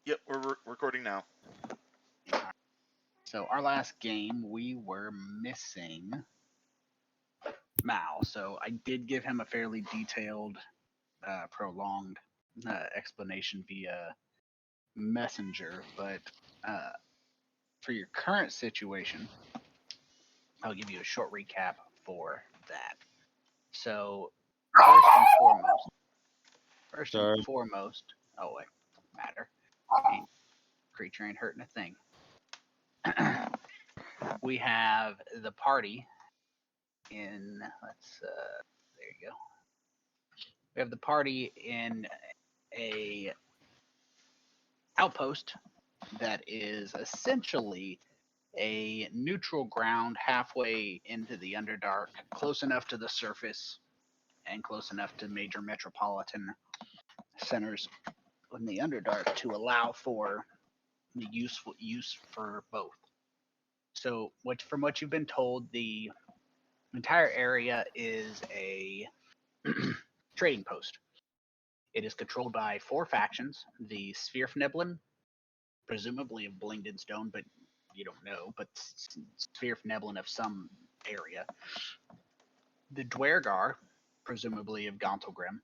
Yep, we're recording now. So our last game, we were missing Mal. So I did give him a fairly detailed, prolonged explanation via Messenger. But for your current situation, I'll give you a short recap for that. So first and foremost, oh wait, matter. Creature ain't hurting a thing. We have the party in. There you go. We have the party in a outpost that is essentially a neutral ground halfway into the Underdark, close enough to the surface and close enough to major metropolitan centers in the Underdark to allow for the useful use for both. So, from what you've been told, the entire area is a trading post. It is controlled by 4 factions: the Sphere presumably of Blingden Stone, but you don't know, but Sphere of some area. The druegar, presumably of Gauntlegrim.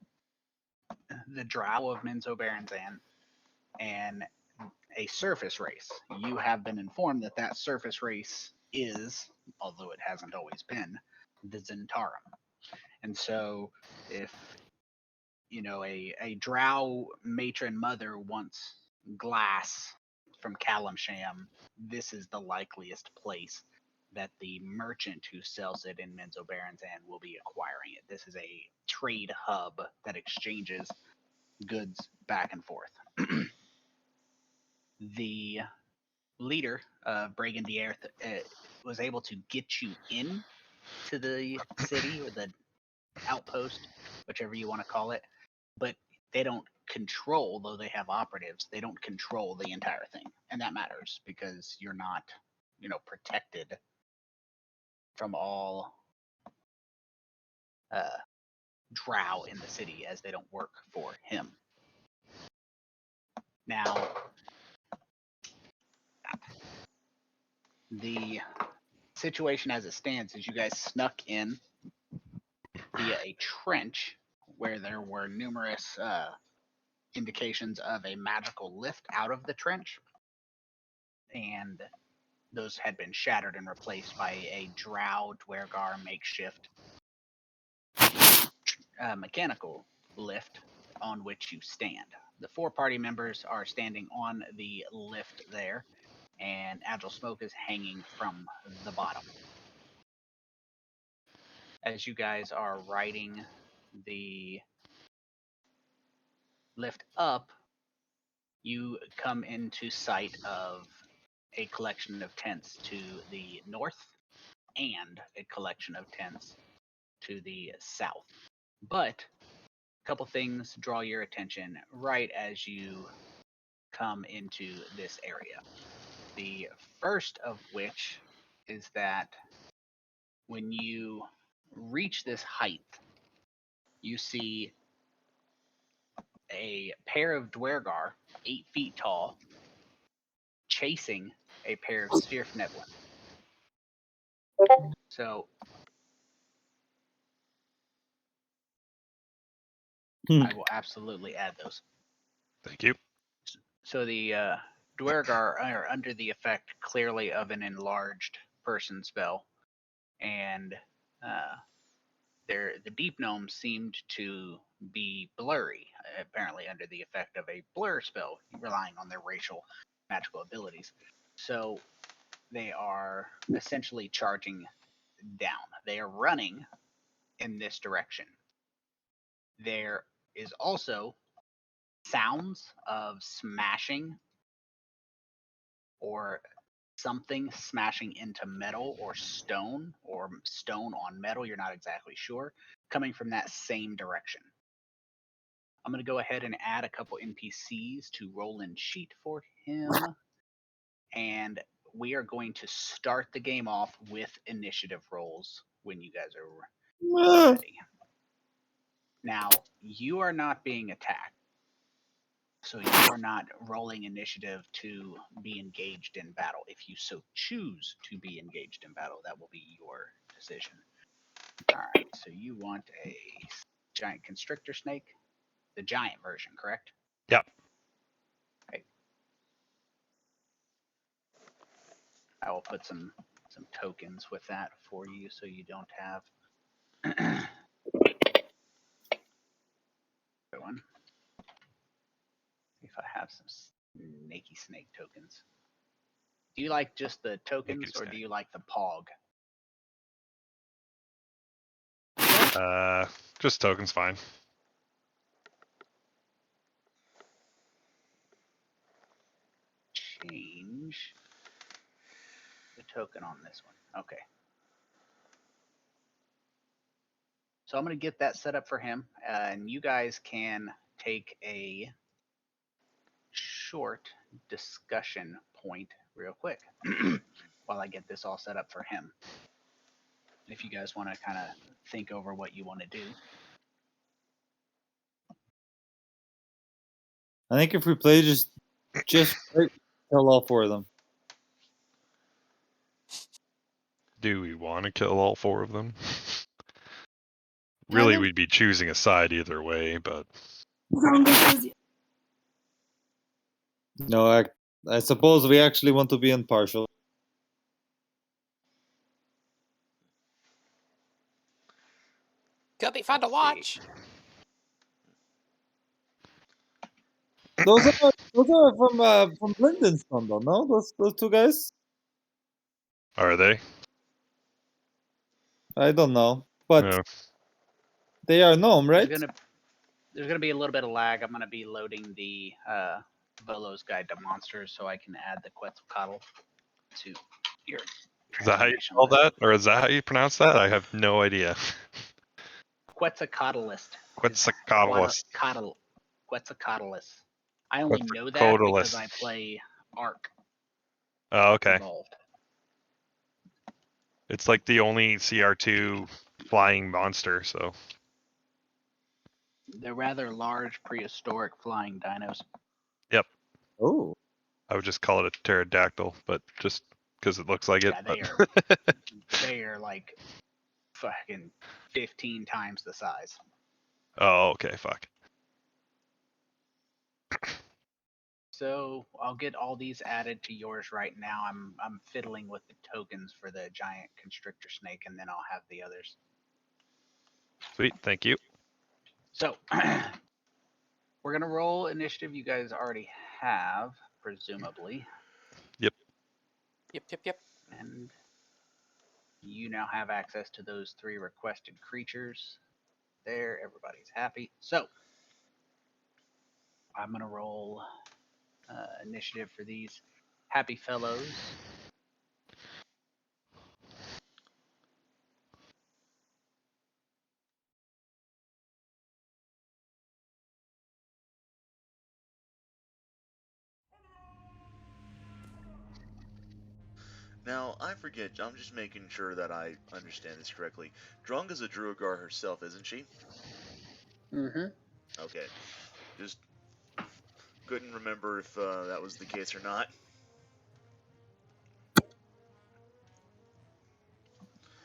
The Drow of Menzoberranzan, and a surface race. You have been informed that that surface race is, although it hasn't always been, the Zentarum. And so if a drow matron mother wants glass from Calamsham, this is the likeliest place that the merchant who sells it in Menzoberranzan will be acquiring it. This is a trade hub that exchanges goods back and forth. The leader of Dronga was able to get you in to the city or the outpost, whichever you want to call it, but they don't control, though they have operatives, they don't control the entire thing. And that matters because you're not, protected from all drow in the city as they don't work for him. Now, the situation as it stands is you guys snuck in via a trench where there were numerous indications of a magical lift out of the trench, and those had been shattered and replaced by a drow druegar makeshift mechanical lift on which you stand. The 4 party members are standing on the lift there, and Agile Smoke is hanging from the bottom. As you guys are riding the lift up, you come into sight of a collection of tents to the north and a collection of tents to the south. But a couple things draw your attention right as you come into this area. The first of which is that when you reach this height, you see a pair of druegar, 8 feet tall, chasing a pair of Sphere-Fneblin. So I will absolutely add those. Thank you. So the druegar are under the effect clearly of an enlarged person spell, and the deep gnomes seemed to be blurry, apparently under the effect of a blur spell, relying on their racial magical abilities. So they are essentially charging down. They are running in this direction. There is also sounds of smashing or something smashing into metal or stone on metal, you're not exactly sure, coming from that same direction. I'm going to go ahead and add a couple NPCs to roll in sheet for him, and we are going to start the game off with initiative rolls when you guys are ready. Now, you are not being attacked, So you are not rolling initiative to be engaged in battle. If you so choose to be engaged in battle, that will be your decision. All right, so you want a giant constrictor snake, the giant version, correct? Yep. Okay. I will put some tokens with that for you, so you don't have. Good one. If I have some snaky snake tokens. Do you like just the tokens, or do you like the pog? Just tokens, fine. Change the token on this one. Okay. So I'm going to get that set up for him, and you guys can take a short discussion point real quick while I get this all set up for him. If you guys want to kind of think over what you want to do. I think if we play just right, kill all 4 of them. Do we want to kill all 4 of them? Really, we'd be choosing a side either way, but... No, I suppose we actually want to be impartial. Could be fun to watch. Those are from Lyndon's though, no? Those 2 guys? Are they? I don't know, but No. they are gnome, right? There's gonna be a little bit of lag. I'm gonna be loading the Volo's Guide to Monsters, so I can add the Quetzalcoatl to your. Is that how you spell that? Or is that how you pronounce that? I have no idea. Quetzalcoatlist. Quetzalcoatlist. Quetzalcoatlist. I only know that because I play Ark. Oh, okay. Evolved. It's like the only CR2 flying monster, so... They're rather large, prehistoric flying dinos. Yep. Oh. I would just call it a pterodactyl, but just because it looks like it. Yeah, they are like fucking 15 times the size. Oh, okay, fuck. So I'll get all these added to yours right now. I'm fiddling with the tokens for the giant constrictor snake, and then I'll have the others. Sweet, thank you. So we're gonna roll initiative. You guys already have, presumably. Yep. Yep. And you now have access to those 3 requested creatures. There, everybody's happy. So I'm gonna roll initiative for these happy fellows. Now, I forget, I'm just making sure that I understand this correctly. Dronga's a druegar herself, isn't she? Mm-hmm. Okay. Just couldn't remember if that was the case or not.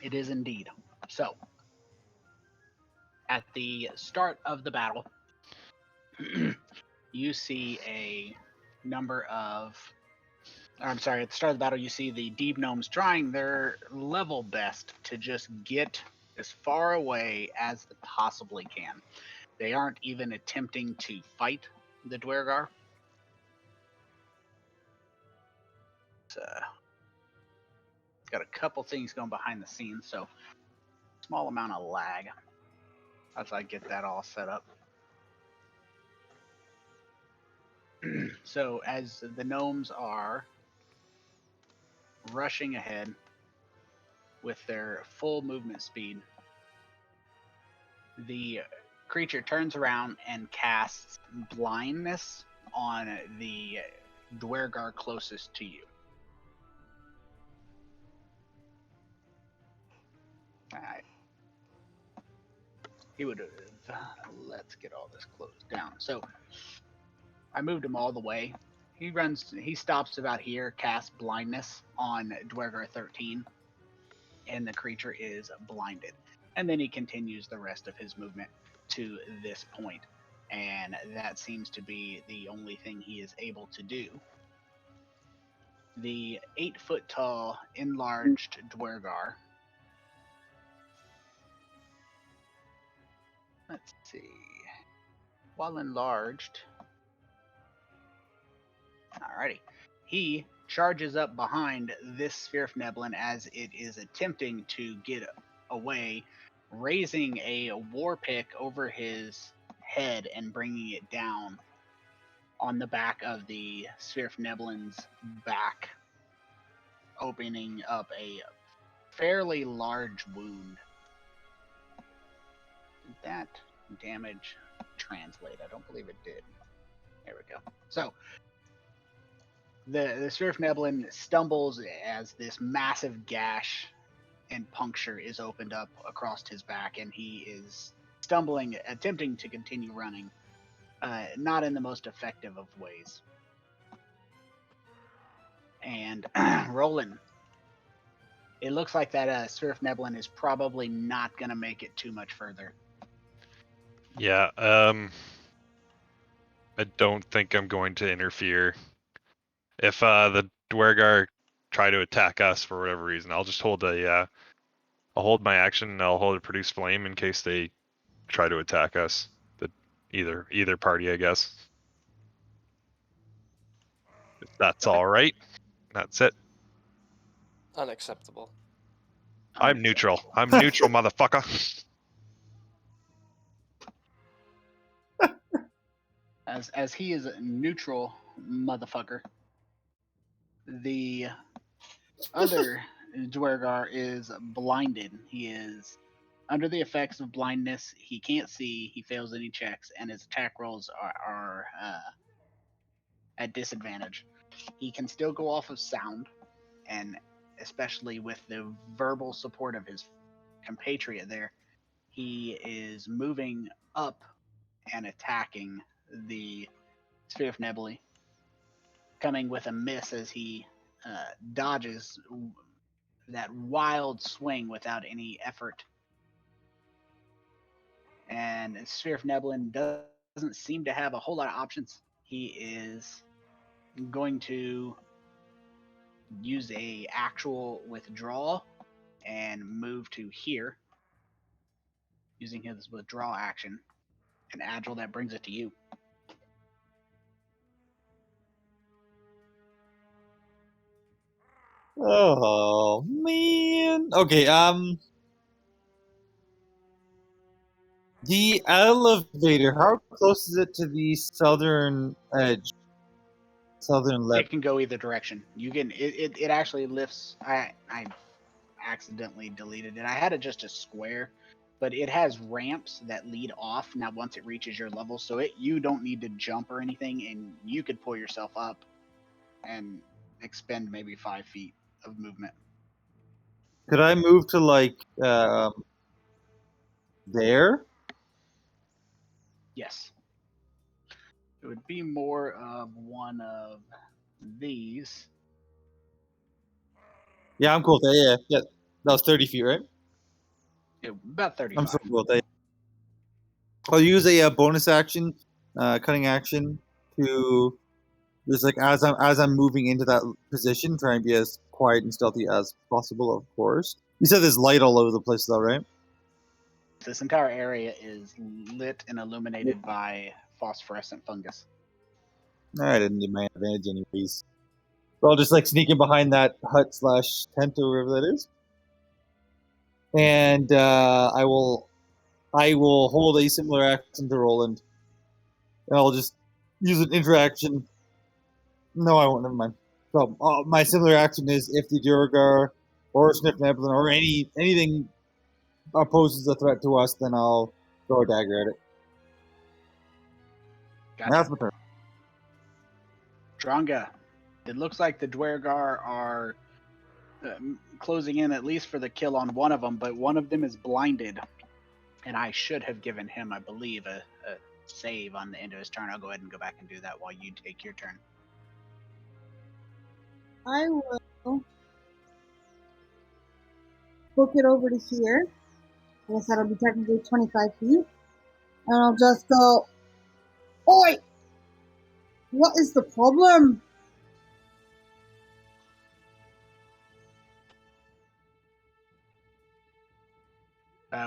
It is indeed. So, at the start of the battle, you see a number of. I'm sorry, at the start of the battle, you see the deep gnomes trying their level best to just get as far away as they possibly can. They aren't even attempting to fight the druegar. It's got a couple things going behind the scenes, so small amount of lag as I get that all set up. So as the gnomes are rushing ahead with their full movement speed, the creature turns around and casts blindness on the druegar closest to you. Alright. He would have. Let's get all this closed down. So I moved him all the way. He stops about here, casts blindness on Druegar 13, and the creature is blinded. And then he continues the rest of his movement to this point. And that seems to be the only thing he is able to do. The 8-foot tall, enlarged Druegar. Let's see. While enlarged. Alrighty. He charges up behind this Sphere of Neblin as it is attempting to get away, raising a war pick over his head and bringing it down on the back of the Sphere of Neblin's back, opening up a fairly large wound. Did that damage translate? I don't believe it did. There we go. So, the Sphere of Neblin stumbles as this massive gash and puncture is opened up across his back, and he is stumbling, attempting to continue running, not in the most effective of ways. And Roland, it looks like that Sphere of Neblin is probably not going to make it too much further. Yeah. I don't think I'm going to interfere. If the Dwergar try to attack us for whatever reason, I'll just hold I'll hold my action and I'll hold a produce flame in case they try to attack us. Either party, I guess. If that's Okay. all right. That's it. Unacceptable. I'm neutral. I'm neutral, motherfucker. As he is a neutral motherfucker, the other Dwergar is blinded. He is under the effects of blindness. He can't see. He fails any checks, and his attack rolls are at disadvantage. He can still go off of sound, and especially with the verbal support of his compatriot there, he is moving up and attacking the Sphere of Nebulae, coming with a miss as he dodges that wild swing without any effort. And Sphere of Neblin doesn't seem to have a whole lot of options. He is going to use a actual withdraw and move to here, using his withdraw action. An agile that brings it to you. Oh man. Okay. The elevator. How close is it to the southern edge? Southern It left. can go either direction. You can. It actually lifts. I accidentally deleted it. I had it just a square, but it has ramps that lead off. Now once it reaches your level, so you don't need to jump or anything, and you could pull yourself up and expend maybe 5 feet of movement. Could I move to like there? Yes. It would be more of one of these. Yeah, I'm cool with that. Yeah. That was 30 feet, right? About 35. I'm so cool with that. I'll use a bonus action, cutting action to just like as I'm moving into that position, try and be as quiet and stealthy as possible. Of course. You said there's light all over the place, though, right? This entire area is lit and illuminated by phosphorescent fungus. I didn't need my advantage anyways. So I'll just like sneak in behind that hut / tent or wherever that is, and I will hold a similar action to Roland, and I'll just use an interaction. No, I won't. Never mind. So my similar action is if the Duergar or Sniff Neblin or anything poses a threat to us, then I'll throw a dagger at it. Gotcha. That's my turn. Dronga, it looks like the Dwergar are closing in at least for the kill on one of them, but one of them is blinded, and I should have given him, I believe, a save on the end of his turn. I'll go ahead and go back and do that while you take your turn. I will book it over to here. I guess that'll be technically 25 feet. And I'll just go, Oi! What is the problem?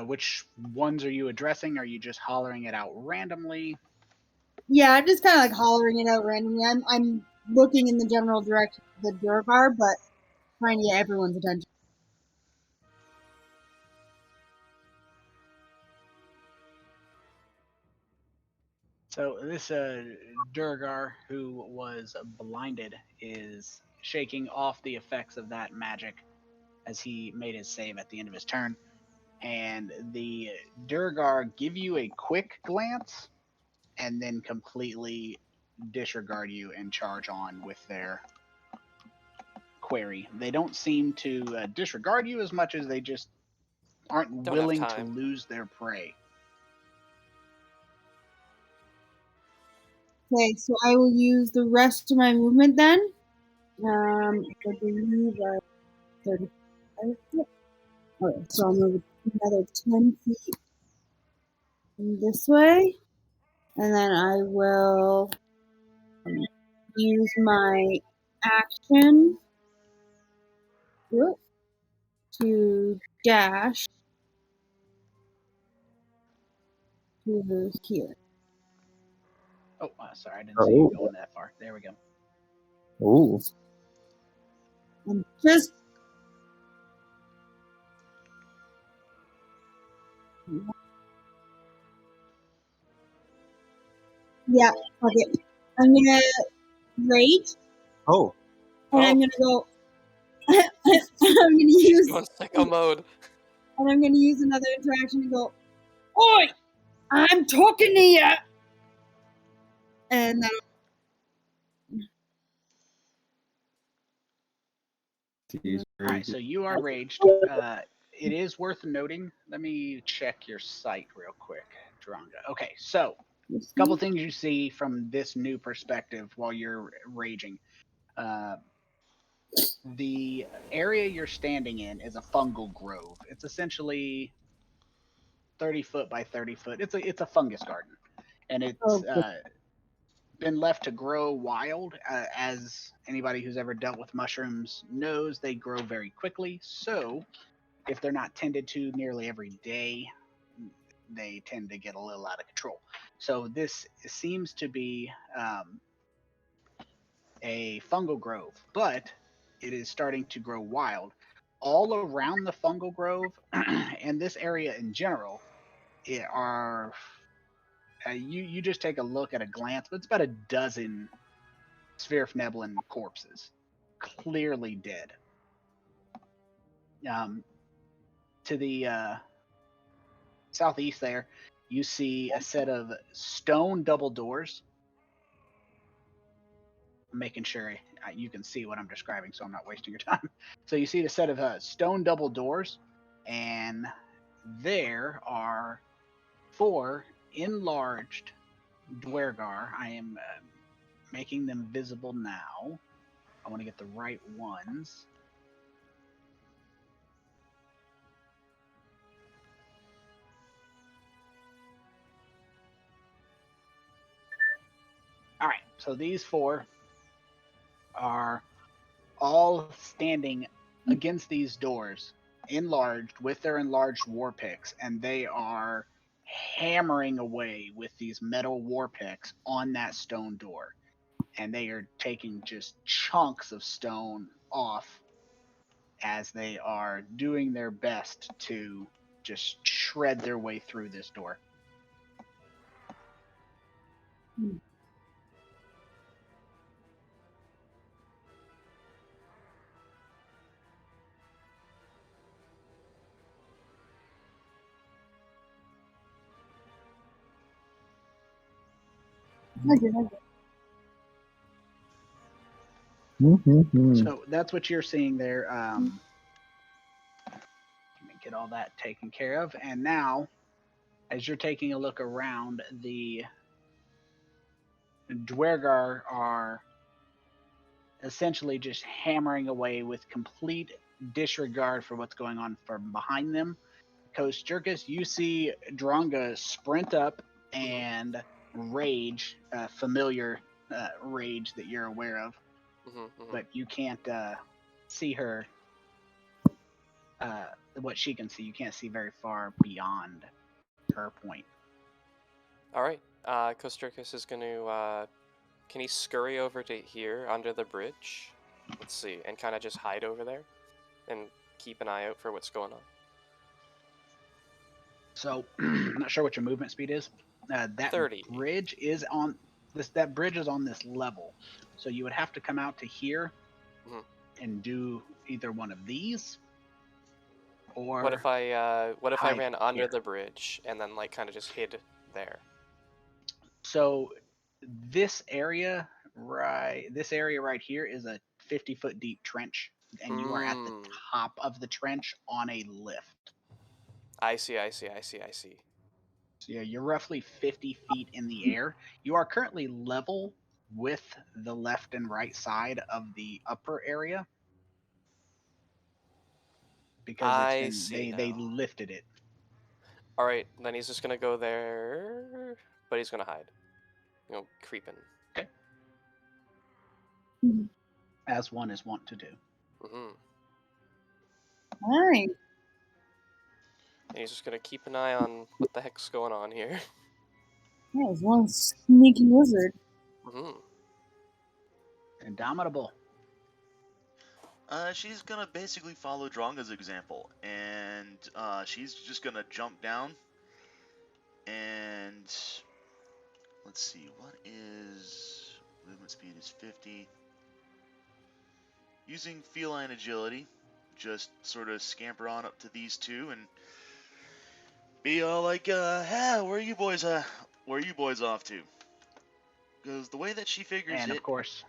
Which ones are you addressing? Are you just hollering it out randomly? Yeah, I'm just kind of like hollering it out randomly. I'm looking in the general direction of the druegar, but trying to get everyone's attention. So this Durgar, who was blinded, is shaking off the effects of that magic as he made his save at the end of his turn. And the Durgar give you a quick glance and then completely disregard you and charge on with their query. They don't seem to disregard you as much as they just aren't Don't have willing to time. lose their prey. Okay, so I will use the rest of my movement then. I believe 35. Okay, so I'll move another 10 feet this way. And then I will use my action to dash to here. Oh, sorry, I didn't see you going that far. There we go. Ooh. And just yeah, okay. I'm gonna rage Oh. and I'm gonna go I'm gonna use Go in sicko mode. and I'm gonna use another interaction to go, Oi! I'm talking to you! And then All right, so you are raged. It is worth noting. Let me check your site real quick, Dronga. Okay, so a couple things you see from this new perspective while you're raging. The area you're standing in is a fungal grove. It's essentially 30 foot by 30 foot. It's a fungus garden, and it's been left to grow wild. As anybody who's ever dealt with mushrooms knows, they grow very quickly. So if they're not tended to nearly every day, they tend to get a little out of control. So this seems to be a fungal grove, but it is starting to grow wild. All around the fungal grove and this area in general are you just take a look at a glance, but it's about a dozen Svirfneblin corpses, clearly dead. To the southeast there, you see a set of stone double doors. I'm making sure you can see what I'm describing, so I'm not wasting your time. So you see the set of stone double doors, and there are 4 enlarged druegar. I am making them visible now. I want to get the right ones. All right, so these 4 are all standing against these doors, enlarged with their enlarged war picks, and they are hammering away with these metal war picks on that stone door. And they are taking just chunks of stone off as they are doing their best to just shred their way through this door. So that's what you're seeing there. Let me get all that taken care of. And now, as you're taking a look around the Druegar are essentially just hammering away with complete disregard for what's going on from behind them. Coach Jerkus, you see Dronga sprint up and rage, familiar rage that you're aware of, but you can't see her. What she can see, you can't see very far beyond her point. All right. Kosterkus is going to. Can he scurry over to here under the bridge? Let's see, and kind of just hide over there, and keep an eye out for what's going on. So, I'm not sure what your movement speed is. That 30. bridge is on this. That bridge is on this level, so you would have to come out to here and do either one of these, or What if I hide ran under here. the bridge and then like kind of just hid there? So, this area right here is a 50-foot deep trench, and you are at the top of the trench on a lift. I see. So yeah, you're roughly 50 feet in the air. You are currently level with the left and right side of the upper area because they lifted it. All right, then he's just gonna go there, but he's gonna hide. Creeping. Okay. As one is wont to do. All right. And he's just gonna keep an eye on what the heck's going on here. Yeah, he's one sneaky wizard. Indomitable. She's gonna basically follow Dronga's example, and she's just gonna jump down. And let's see, what is movement speed is 50. Using feline agility, just sort of scamper on up to these two and be all like, where are you boys off to? Because the way that she figures and it, of course,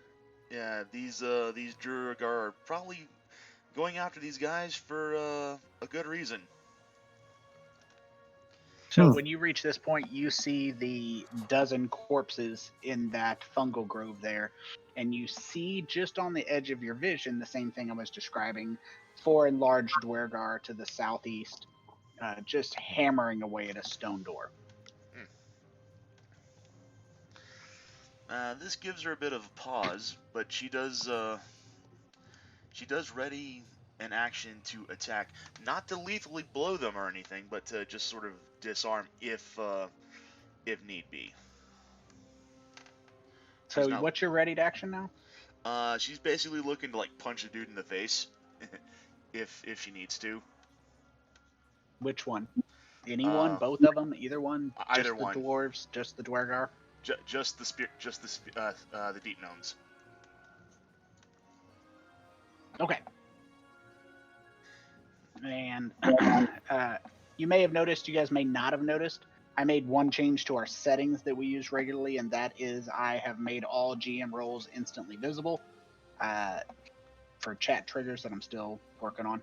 yeah, these druegar are probably going after these guys for a good reason. So when you reach this point, you see the dozen corpses in that fungal grove there, and you see just on the edge of your vision the same thing I was describing, 4 enlarged druegar to the southeast, just hammering away at a stone door. This gives her a bit of pause, but she does ready an action to attack, not to lethally blow them or anything, but to just sort of disarm if need be. So what's your readied action now? She's basically looking to like punch a dude in the face, if she needs to. Which one? Anyone? Both of them? Either one? Either just one. The dwarves? Just the druegar? Just the deep gnomes. Okay. And you may have noticed, you guys may not have noticed, I made one change to our settings that we use regularly, and that is I have made all GM roles instantly visible for chat triggers that I'm still working on.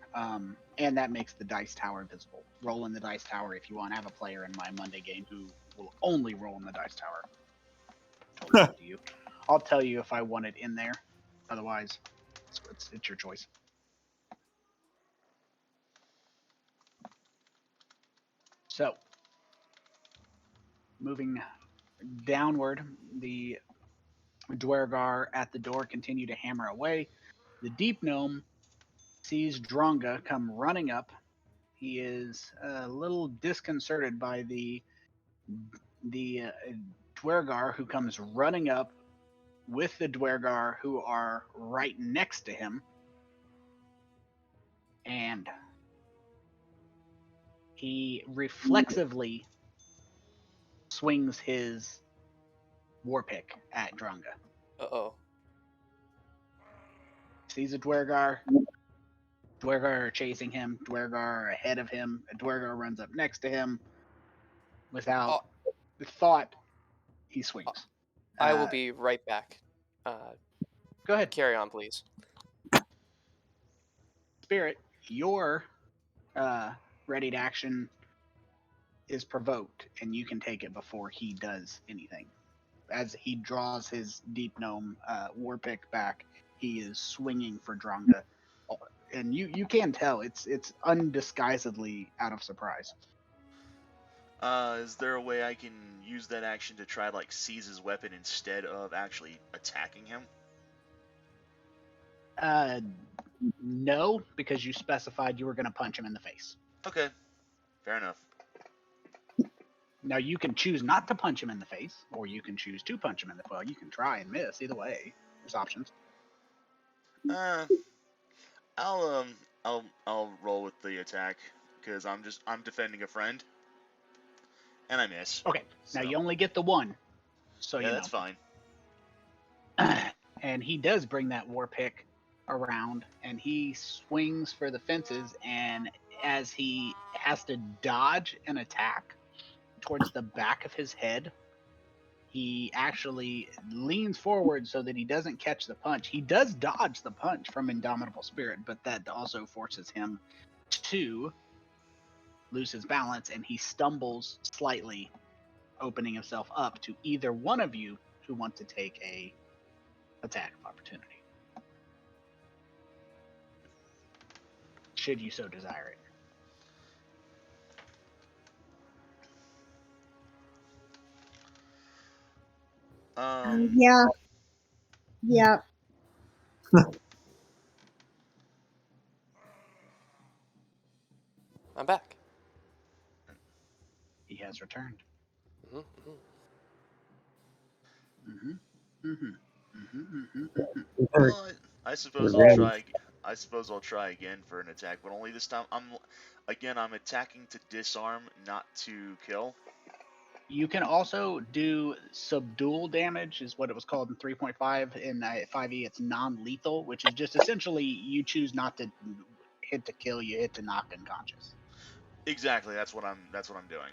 And that makes the dice tower visible. Roll in the dice tower if you want to have a player in my Monday game who will only roll in the dice tower. Totally up to you. I'll tell you if I want it in there. Otherwise, it's your choice. So, moving downward, the druegar at the door continue to hammer away. The deep gnome sees Dronga come running up. He is a little disconcerted by the druegar who comes running up with the druegar who are right next to him. And he reflexively swings his war pick at Dronga. Sees a druegar. Druegar are chasing him. Druegar are ahead of him. A druegar runs up next to him. Without the thought, he swings. I will be right back. Go ahead. Carry on, please. Spirit, your ready to action is provoked, and you can take it before he does anything. as he draws his deep gnome war pick back, he is swinging for Dronga, and you can tell it's undisguisedly out of surprise. Is there a way I can use that action to try like seize his weapon instead of actually attacking him? No, because you specified you were going to punch him in the face. Okay, fair enough. Now you can choose not to punch him in the face, or you can choose to punch him in the face. Well, you can try and miss. Either way, there's options. I'll roll with the attack because I'm defending a friend, and I miss. Okay, So, now you only get the one, so yeah, you that's know. fine. And he does bring that war pick around, and he swings for the fences. And as he has to dodge an attack towards the back of his head, he actually leans forward so that he doesn't catch the punch. He does dodge the punch from Indomitable Spirit, but that also forces him to lose his balance, and he stumbles slightly, opening himself up to either one of you who want to take a attack of opportunity, should you so desire it. Yeah. Yeah. I'm back. He has returned. hmm Well, I suppose I'll Revenge. try. I suppose I'll try again for an attack, but only this time I'm attacking to disarm, not to kill. You can also do subdual damage, is what it was called in 3.5. In 5e, it's non-lethal, which is just essentially you choose not to hit to kill, you hit to knock unconscious. Exactly. That's what I'm doing.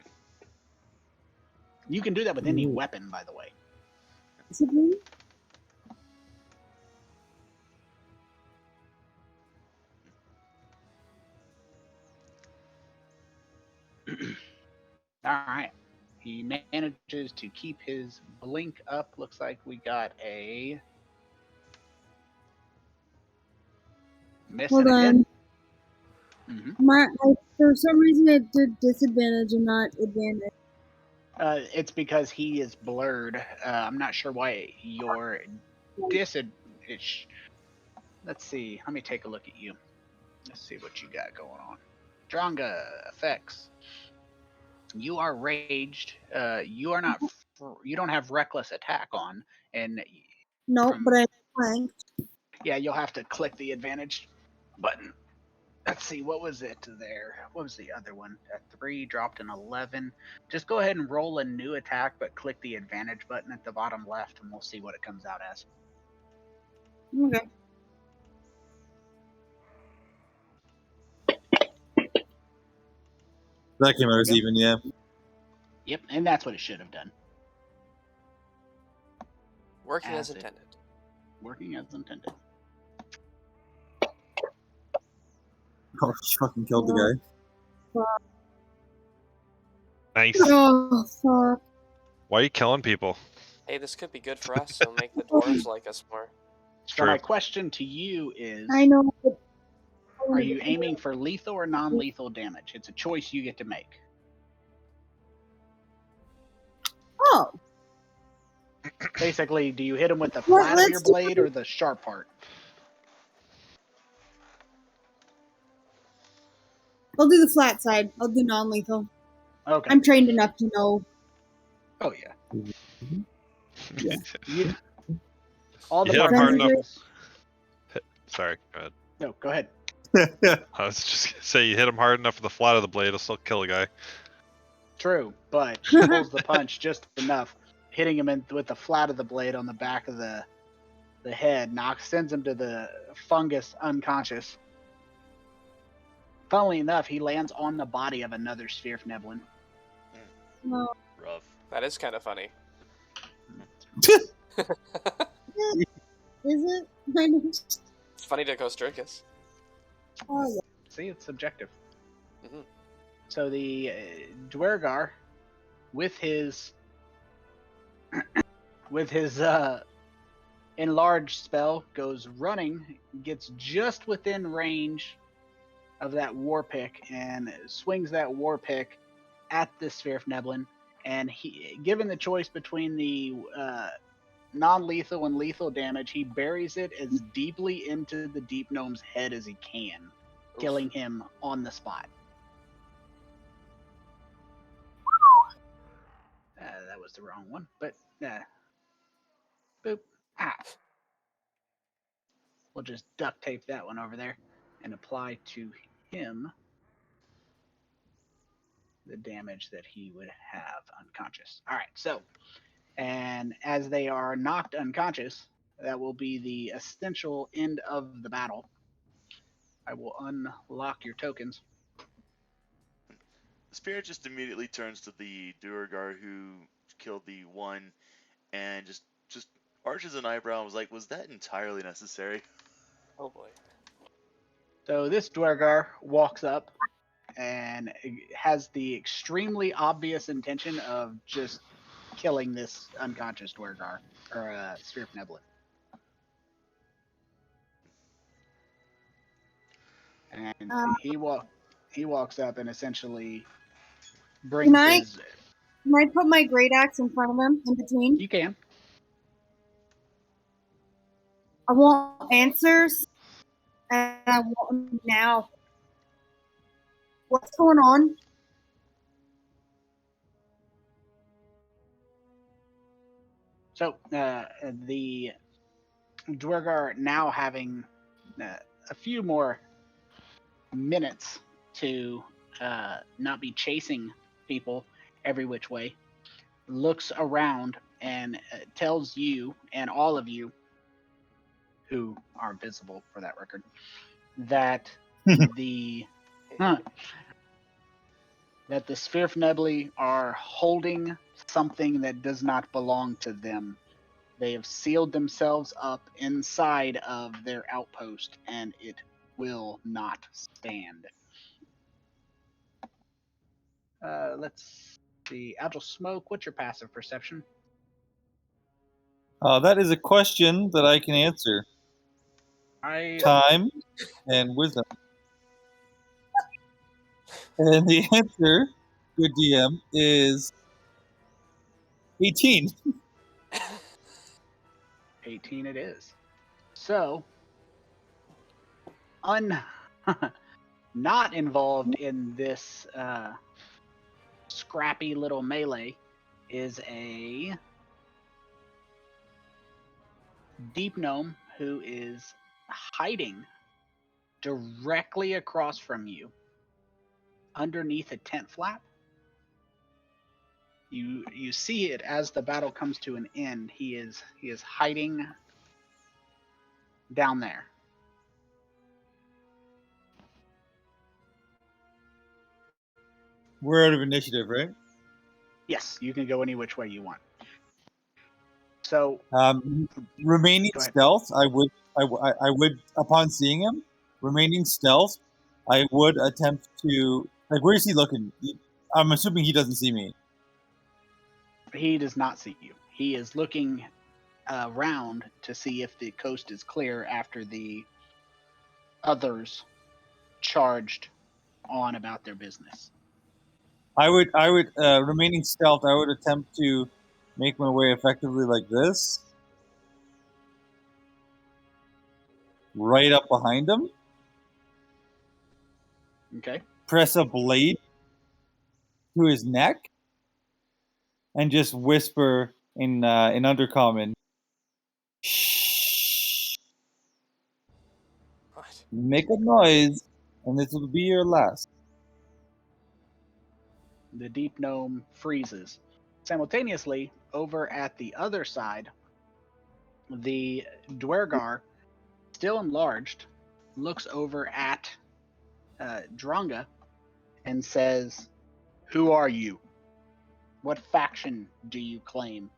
You can do that with any weapon, by the way. Is it me? All right. He manages to keep his blink up. Looks like we got a miss Hold and a hit. on. Mm-hmm. For some reason, it did disadvantage and not advantage. It's because he is blurred. I'm not sure why your disadvantage. Let's see. Let me take a look at you. Let's see what you got going on. Dronga effects. You are raged. You are not. You don't have reckless attack on, and No, but I flanked. yeah, you'll have to click the advantage button. Let's see, what was it there? What was the other one? A 3 dropped an 11. Just go ahead and roll a new attack, but click the advantage button at the bottom left, and we'll see what it comes out as. Okay. That came out as even, yeah. Yep, and that's what it should have done. Working as As it- intended. Working as intended. Oh, she fucking killed the guy. Nice. Oh, fuck. Why are you killing people? Hey, this could be good for us. So make the dwarves like us more. So True. my question to you is, I know. But are you aiming for lethal or non-lethal damage? It's a choice you get to make. Oh, Basically, do you hit him with the Well, flat of your let's do- blade or the sharp part? I'll do the flat side. I'll do non-lethal. Okay. I'm trained enough to know. Oh yeah. Yeah. You, all the You hit him hard enough. barbarians. Sorry, go ahead. No, go ahead. I was just gonna say you hit him hard enough with the flat of the blade, it'll still kill a guy. True, but he pulls the punch just enough, hitting him with the flat of the blade on the back of the head, sends him to the fungus unconscious. Funnily enough, he lands on the body of another Sphere of Neblin. No. Rough. That is kind of funny. Is it? I know. It's funny to Kostrikis. Oh, yeah. See, it's subjective. Mhm. So the druegar, with his with his enlarged spell, goes running, gets just within range of that war pick, and swings that war pick at the Svirfneblin. And he, given the choice between the non-lethal and lethal damage, he buries it as deeply into the deep gnome's head as he can, killing him on the spot. That was the wrong one, but boop. We'll just duct tape that one over there and apply to him the damage that he would have unconscious. All right, so, and as they are knocked unconscious, that will be the essential end of the battle. I will unlock your tokens. The spirit just immediately turns to the druegar who killed the one and just arches an eyebrow and was like, was that entirely necessary? Oh boy. So this druegar walks up and has the extremely obvious intention of just killing this unconscious druegar, or Svirfneblin. And he walks up and essentially brings his... Can I put my great axe in front of him, in between? You can. I want answers, and I want them now. What's going on? So the druegar, now having a few more minutes to not be chasing people every which way, looks around and tells you and all of you who are visible for that record that the that the Svirfnebli are holding something that does not belong to them. They have sealed themselves up inside of their outpost, and it will not stand. Let's see. Agile Smoke, what's your passive perception? That is a question that I can answer. Time and wisdom. And the answer, good DM, is 18. 18 it is. So, not involved in this scrappy little melee is a deep gnome who is hiding directly across from you underneath a tent flap. You see it as the battle comes to an end. He is hiding down there. We're out of initiative, right? Yes, you can go any which way you want. So, remaining stealth, I would, upon seeing him, remaining stealth, I would attempt to, like, where is he looking? I'm assuming he doesn't see me. He does not see you. He is looking around to see if the coast is clear after the others charged on about their business. I would remaining stealth, I would attempt to make my way effectively like this. Right up behind him. Okay. Press a blade to his neck. And just whisper in Undercommon. Shh. What? Make a noise, and this will be your last. The deep gnome freezes. Simultaneously, over at the other side, the druegar, still enlarged, looks over at Dronga and says, "Who are you? What faction do you claim?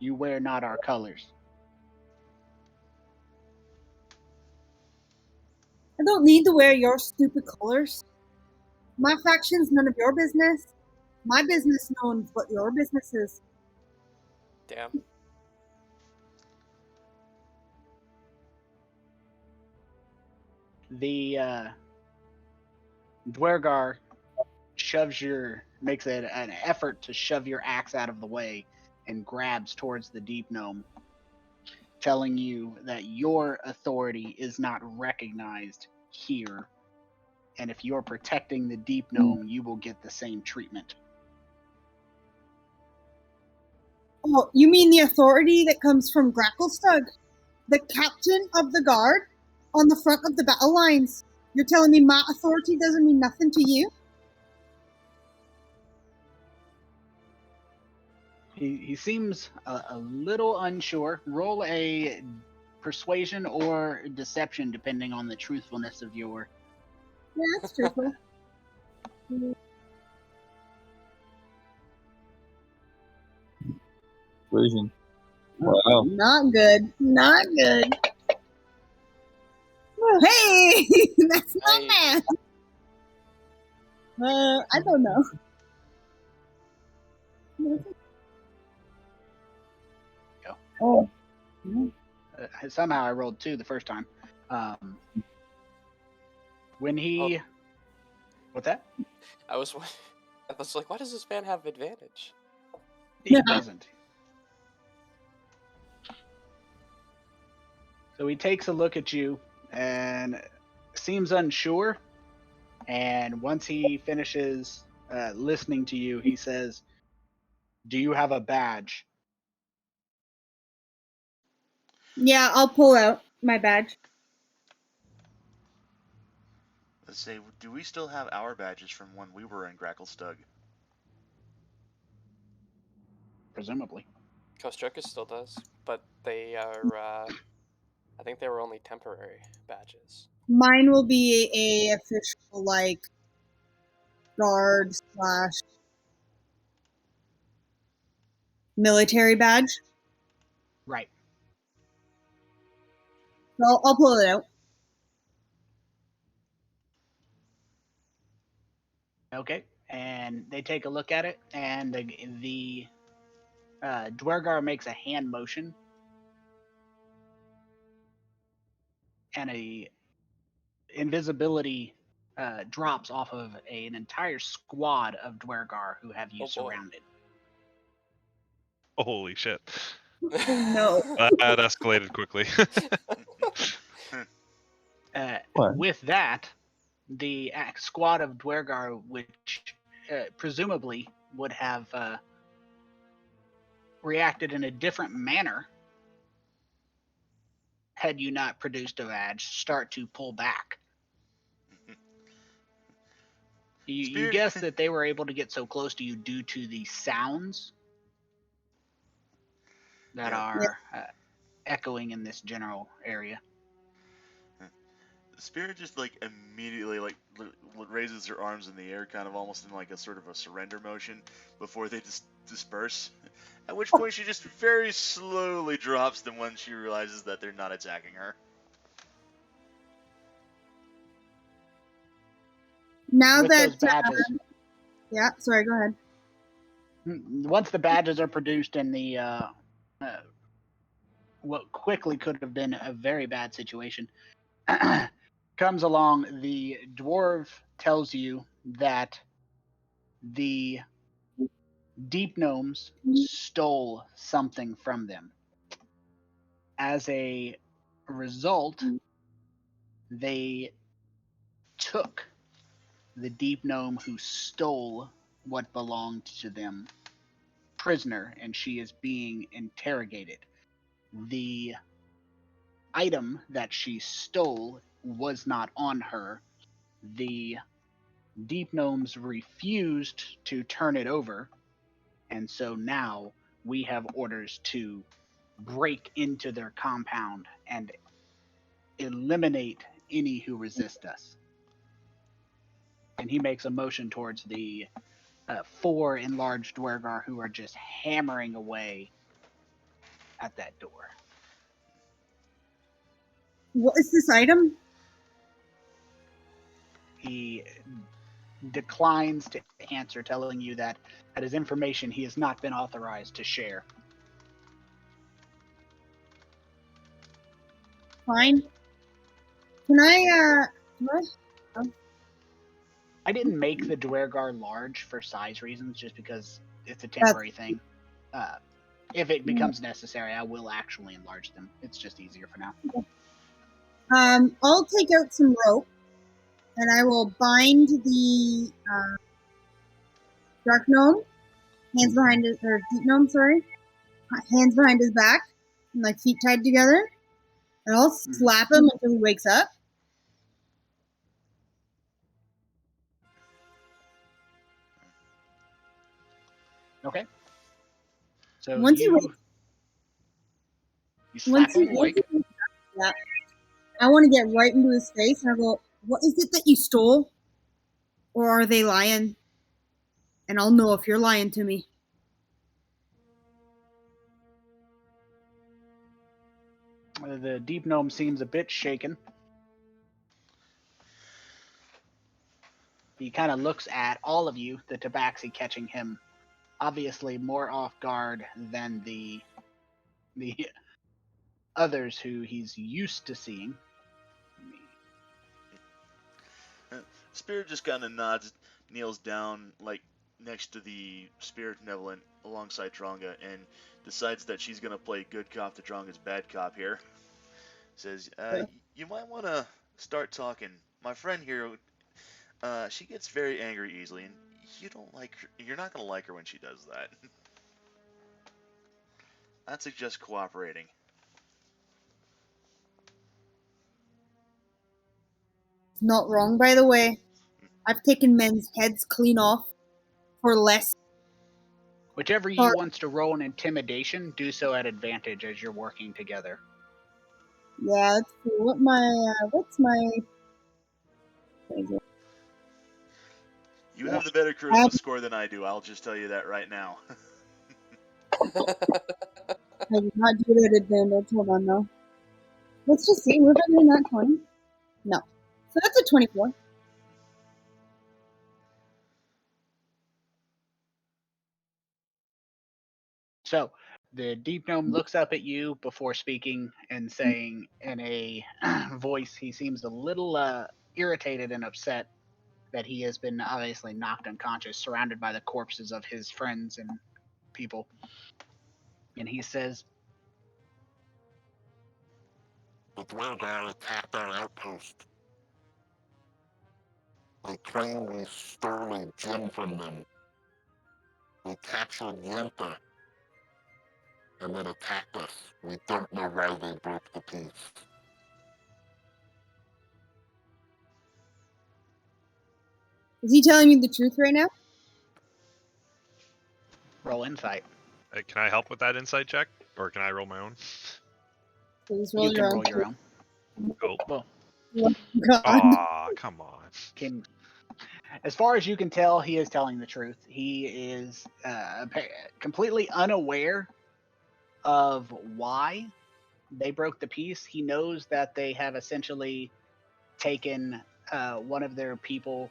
You wear not our colors." I don't need to wear your stupid colors. My faction's none of your business. My business knows what your business is. Damn. The Dwergar makes an effort to shove your axe out of the way and grabs towards the deep gnome, telling you that your authority is not recognized here, and if you're protecting the deep gnome, you will get the same treatment. Oh, you mean the authority that comes from Gracklestug, the captain of the guard on the front of the battle lines? You're telling me my authority doesn't mean nothing to you? He seems a little unsure. Roll a persuasion or deception, depending on the truthfulness of your. Yeah, that's truthful. Version. Wow. Not good. Not good. Hey, that's not Hey. bad. I don't know. Go. Oh. Somehow I rolled 2 the first time. When he. What's that? I was like, why does this man have advantage? He doesn't. So he takes a look at you and seems unsure. And once he finishes listening to you, he says, "Do you have a badge?" Yeah, I'll pull out my badge. Let's say, do we still have our badges from when we were in Gracklestug? Presumably. Kostrukas still does, but they are. I think they were only temporary badges. Mine will be a official like guard / military badge. Right. So I'll pull it out. Okay. And they take a look at it, and the Dwergar makes a hand motion, and a invisibility drops off of an entire squad of Dwergar who have you Oh, boy. surrounded. Holy shit. Oh no. That escalated quickly. What? With that, the squad of Dwergar, which presumably would have reacted in a different manner had you not produced a badge, start to pull back. You guess that they were able to get so close to you due to the sounds that are echoing in this general area. Spirit just like immediately like raises her arms in the air, kind of almost in like a sort of a surrender motion before they just disperse. At which point she just very slowly drops them when she realizes that they're not attacking her. Now With that those badges, yeah, sorry, go ahead. once the badges are produced and the what quickly could have been a very bad situation comes along, the dwarf tells you that the deep gnomes stole something from them. As a result, they took the deep gnome who stole what belonged to them prisoner, and she is being interrogated. The item that she stole was not on her. The deep gnomes refused to turn it over, and so now we have orders to break into their compound and eliminate any who resist us. And he makes a motion towards the 4 enlarged Dwergar who are just hammering away at that door. What is this item? He declines to answer, telling you that that is information he has not been authorized to share. fine. Can I, I didn't make the druegar large for size reasons, just because it's a temporary thing. If it becomes necessary, I will actually enlarge them. It's just easier for now. I'll take out some rope, and I will bind the dark gnome, hands behind his, or deep gnome, sorry, hands behind his back, and like feet tied together, and I'll slap him until he wakes up. Okay. So Once he wakes, you slap him once awake. he wakes up, yeah, I want to get right into his face, and I go, "What is it that you stole? Or are they lying? And I'll know if you're lying to me." The deep gnome seems a bit shaken. He kind of looks at all of you, the tabaxi catching him obviously more off guard than the others who he's used to seeing. Spirit just kind of nods, kneels down, like, next to the Spirit Benevolent alongside Dronga, and decides that she's going to play good cop to Dronga's bad cop here. Says, you might want to start talking. My friend here, she gets very angry easily, and you don't like her. You're not going to like her when she does that. I'd suggest cooperating. Not wrong, by the way. I've taken men's heads clean off for less. Whichever you wants to roll an intimidation, do so at advantage as you're working together. Yeah, let's see. What's my... You have the better charisma score than I do. I'll just tell you that right now. I did not do it at advantage. Hold on, though. Let's just see. Was I doing that 20? No. So that's a 24. So the deep gnome looks up at you before speaking and saying in a voice he seems a little irritated and upset that he has been obviously knocked unconscious, surrounded by the corpses of his friends and people. And he says, The druegar attacked our outpost. They claim we stole a gem from them. We captured Yenta and then attacked us. We don't know why they broke the peace. Is he telling me the truth right now? roll insight. Can I help with that insight check, or can I roll my own? Please roll You can your roll own. your own. Cool. Well, God. Aw, come on. As far as you can tell, he is telling the truth. He is completely unaware of why they broke the peace. He knows that they have essentially taken one of their people.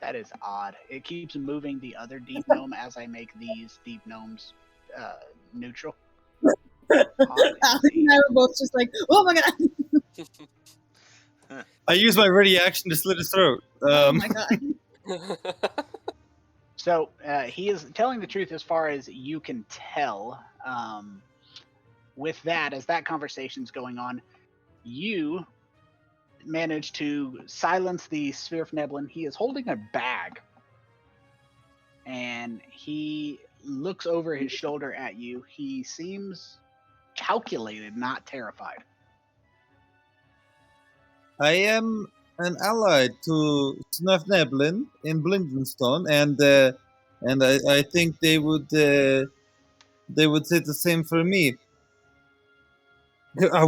That is odd. It keeps moving the other deep gnome as I make these deep gnomes neutral. Alex and I were both just like, oh my god. I used my ready action to slit his throat. Oh my god. So he is telling the truth as far as you can tell. With that, as that conversation's going on, you manage to silence the Sphere of Neblin. He is holding a bag, and he looks over his shoulder at you. He seems calculated, not terrified. I am an ally to Snuff Neblin in Blindenstone, and I think they would say the same for me.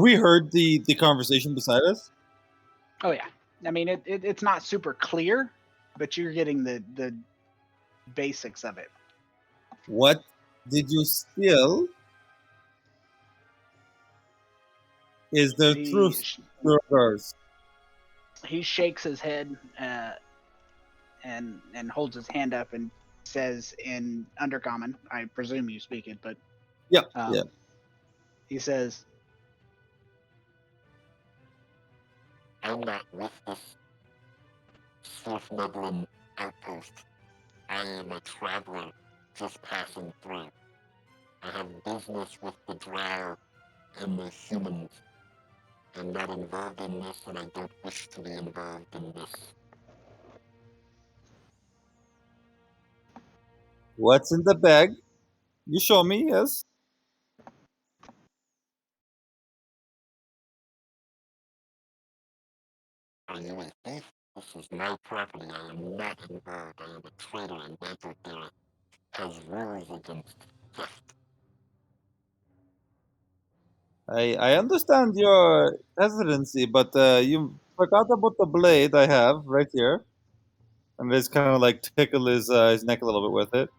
We heard the conversation beside us? Oh yeah, I mean it's not super clear, but you're getting the basics of it. What did you steal? Is there truth to your verse? He shakes his head and holds his hand up and says in Undercommon, I presume you speak it, but Yeah. he says, I'm not with this Swift-Nebulin outpost. I am a traveler just passing through. I have business with the drow and the humans. I'm not involved in this, and I don't wish to be involved in this. What's in the bag? You show me, yes? Are you a thief? This is my property. I am not involved. I am a traitor, and Mantol-Derith has rules against theft. I understand your hesitancy, but you forgot about the blade I have right here. And just kind of like tickle his neck a little bit with it.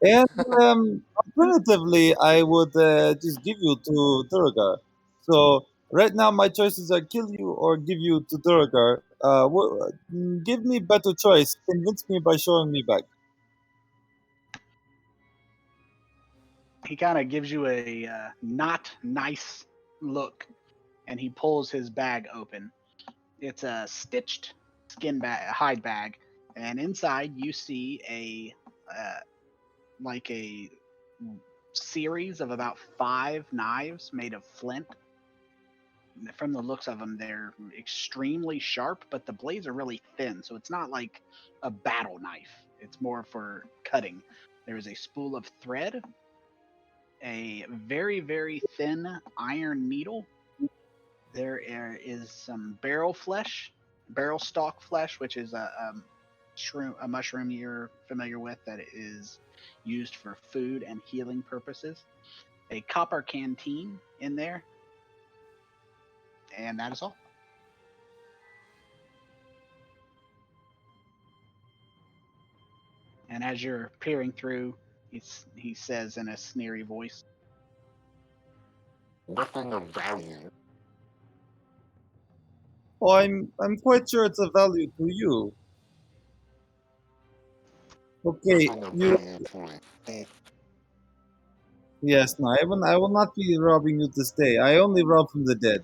And alternatively, I would just give you to Druegar. So right now, my choices are kill you or give you to Druegar. Give me better choice. Convince me by showing me back. He kind of gives you a not nice look, and he pulls his bag open. It's a stitched hide bag, and inside you see a like a series of about 5 knives made of flint. From the looks of them, they're extremely sharp, but the blades are really thin, so it's not like a battle knife. It's more for cutting. There is a spool of thread, a very, very thin iron needle. There is some barrel stalk flesh, which is a mushroom you're familiar with that is used for food and healing purposes. A copper canteen in there, and that is all. And as you're peering through, he says in a sneery voice, Nothing of value. Oh, I'm quite sure it's a value to you. Okay, Nothing of you. value to a thief. Yes, no, I will not be robbing you this day. I only rob from the dead.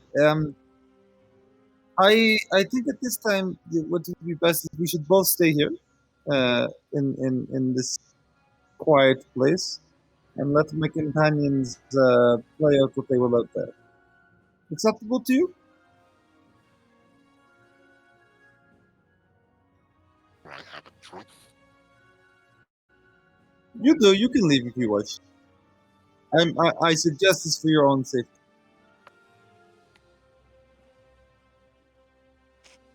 I think at this time what would be best is we should both stay here, in this quiet place, and let my companions play out what they will out there. Acceptable to you? Do I have a choice? You do. You can leave if you wish. I suggest this for your own safety.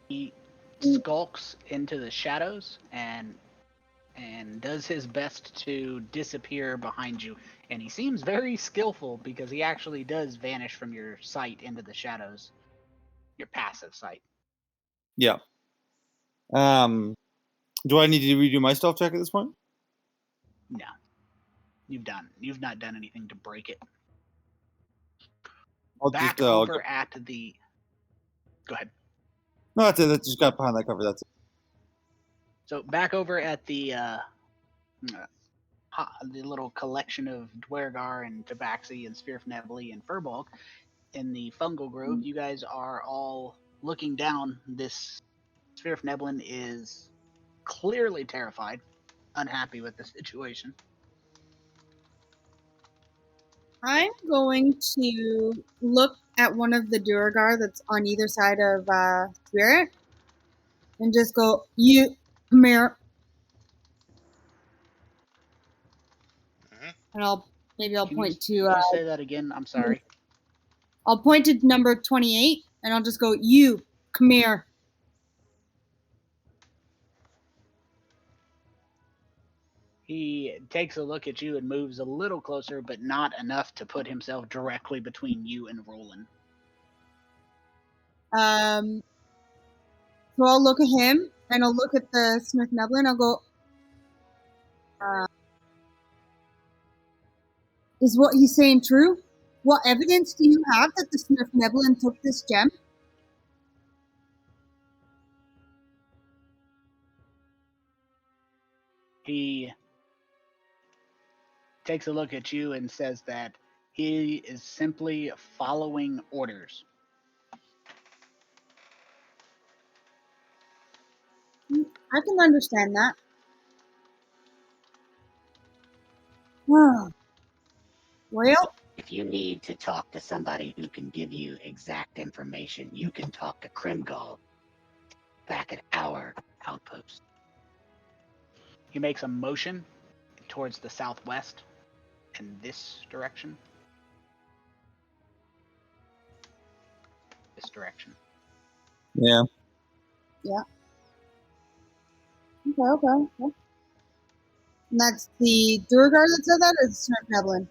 he skulks into the shadows and does his best to disappear behind you. And he seems very skillful because he actually does vanish from your sight into the shadows, your passive sight. Yeah. Do I need to redo my stealth check at this point? No, you've not done anything to break it. I'll Back just over at the. Go ahead. No, that's it. That just got behind that cover. That's it. So back over at the little collection of Dwergar and Tabaxi and Svirfnebli and Furbolg in the Fungal Grove, you guys are all looking down. This Svirfneblin is clearly terrified, unhappy with the situation. I'm going to look at one of the druegar that's on either side of Spirit and just go, you, come here. And I'll Can point you to say that again? I'm sorry. I'll point to number 28 and I'll just go, you, come here. He takes a look at you and moves a little closer, but not enough to put himself directly between you and Roland. So I'll look at him and I'll look at the Svirfneblin. I'll go, is what he's saying true? What evidence do you have that the Svirfneblin took this gem? He takes a look at you and says that he is simply following orders. I can understand that. Well, If you need to talk to somebody who can give you exact information, you can talk to Krimgall back at our outpost. He makes a motion towards the southwest in this direction. This direction. Yeah. okay. And that's the druegar that said that, or the Smith Neblin?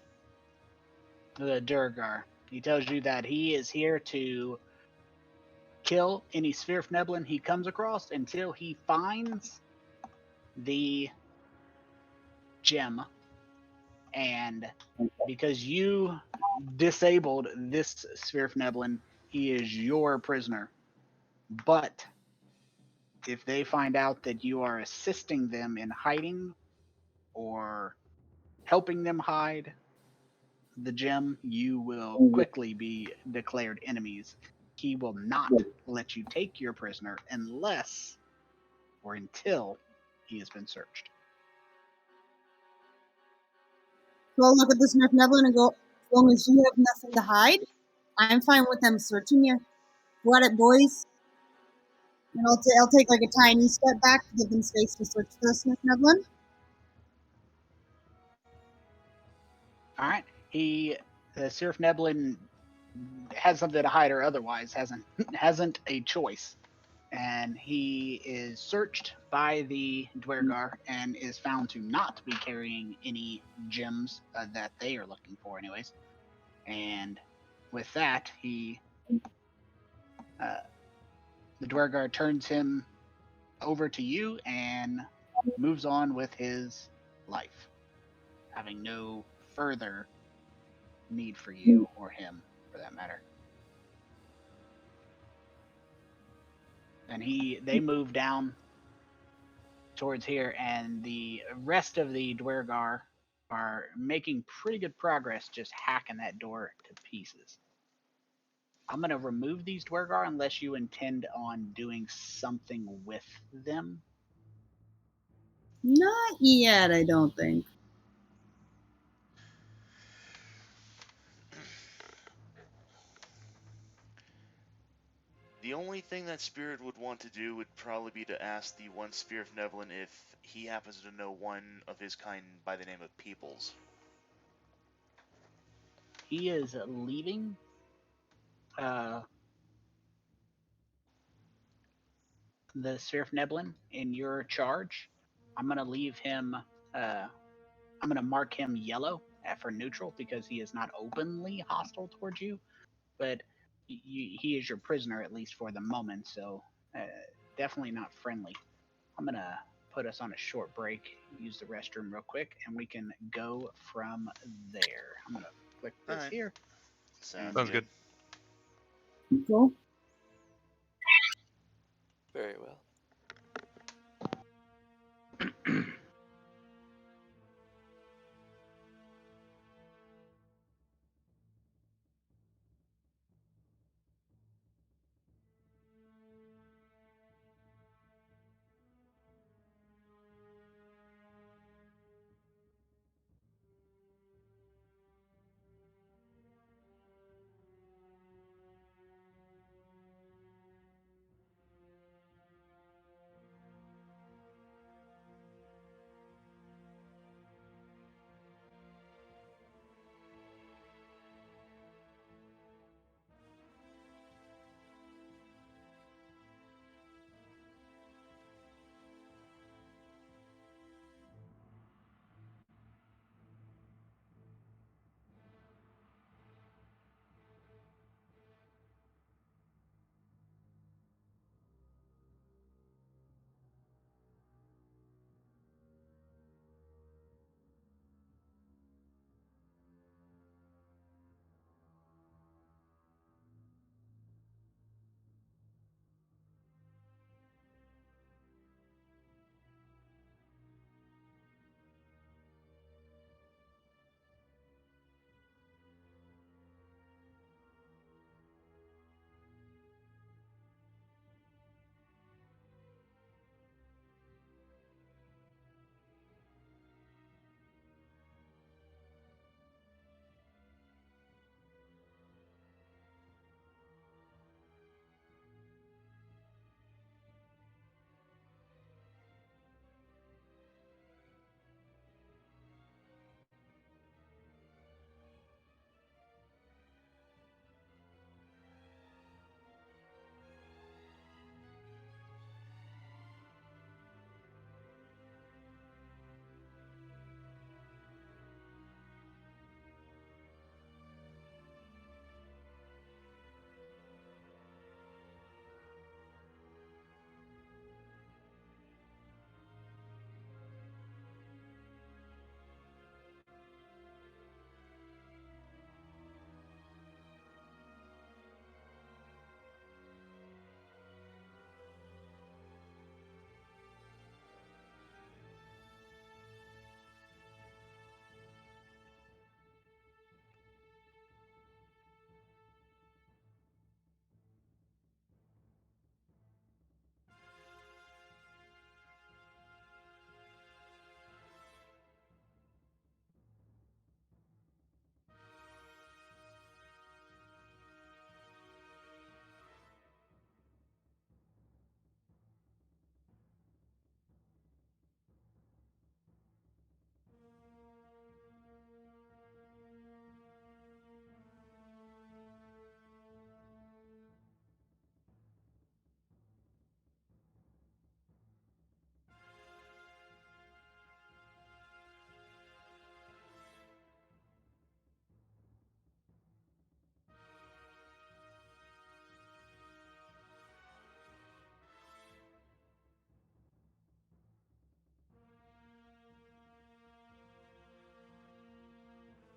The druegar. He tells you that he is here to kill any Svirfneblin he comes across until he finds the gem. And because you disabled this Svirfneblin, he is your prisoner. But if they find out that you are assisting them in hiding or helping them hide the gem, you will quickly be declared enemies. He will not let you take your prisoner unless or until he has been searched. So I'll look at the Smith Neblin and go, as long as you have nothing to hide, I'm fine with them searching you. What it, boys? And I'll take like a tiny step back to give them space to search the Smith Neblin. All right. The Svirfneblin has something to hide or otherwise hasn't a choice. And he is searched by the druegar and is found to not be carrying any gems that they are looking for, anyways. And with that, the druegar turns him over to you and moves on with his life, having no further need for you or him, for that matter. And they move down towards here, and the rest of the druegar are making pretty good progress just hacking that door to pieces. I'm going to remove these druegar unless you intend on doing something with them. Not yet, I don't think. The only thing that Spirit would want to do would probably be to ask the one Svirfneblin if he happens to know one of his kind by the name of Peoples. He is leaving the Svirfneblin in your charge. I'm going to leave him, I'm going to mark him yellow for neutral because he is not openly hostile towards you, but he is your prisoner, at least for the moment, so definitely not friendly. I'm going to put us on a short break, use the restroom real quick, and we can go from there. I'm going to click this Alright. here. Sounds good. Cool. Very well.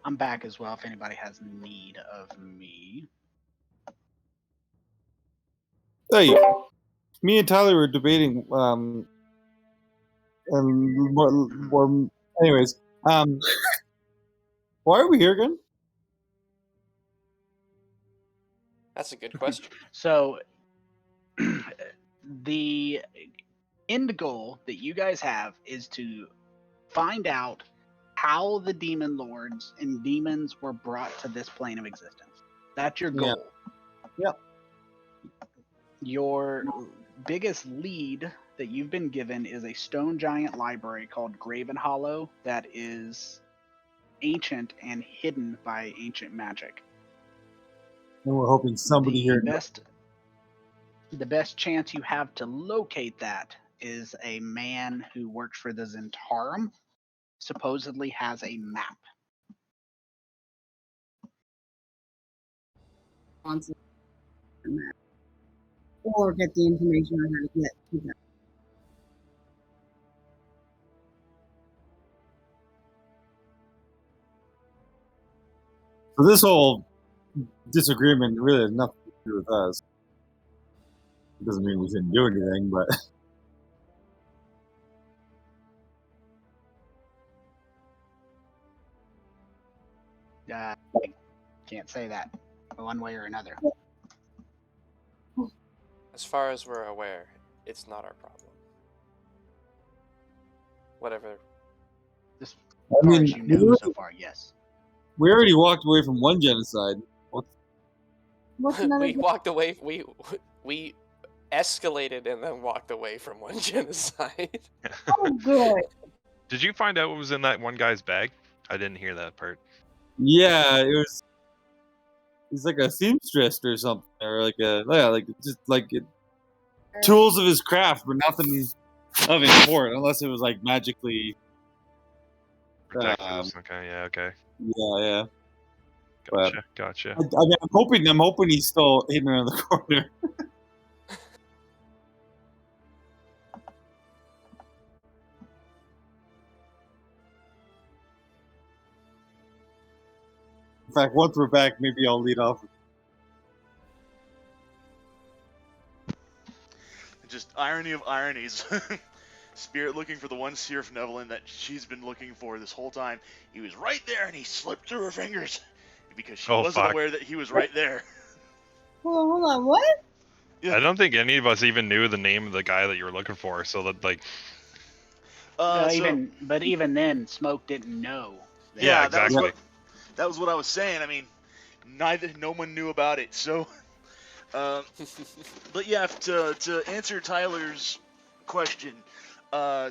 I'm back as well if anybody has need of me. Hey, me and Tyler were debating. And more. Anyways, why are we here again? That's a good question. So, the end goal that you guys have is to find out how the demon lords and demons were brought to this plane of existence. That's your Yeah. goal. Yep. Your biggest lead that you've been given is a stone giant library called Graven Hollow that is ancient and hidden by ancient magic. And we're hoping somebody here. The best chance you have to locate that is a man who works for the Zentarum, supposedly has a map. Or get the information on how to get to that. So this whole disagreement really has nothing to do with us. It doesn't mean we shouldn't do anything, but I can't say that one way or another. As far as we're aware, it's not our problem. Whatever. As I far mean, as you know so far, yes. we already walked away from one genocide. What's another? We walked away. We escalated and then walked away from one genocide. Oh, good. Did you find out what was in that one guy's bag? I didn't hear that part. Yeah, he's like a seamstress or something, or tools of his craft, but nothing of import, unless it was like magically. Protectives. Okay, yeah, okay. Yeah. But Gotcha. I mean, I'm hoping he's still hidden around the corner. In fact, once we're back, maybe I'll lead off. Just irony of ironies. Spirit looking for the one Sirf Nevelin that she's been looking for this whole time. He was right there and he slipped through her fingers because she wasn't aware that he was right there. Hold on, what? I don't think any of us even knew the name of the guy that you were looking for, so that like. Even then, Smoke didn't know. Yeah, exactly. That was what I was saying. I mean, no one knew about it. So, but yeah, to answer Tyler's question,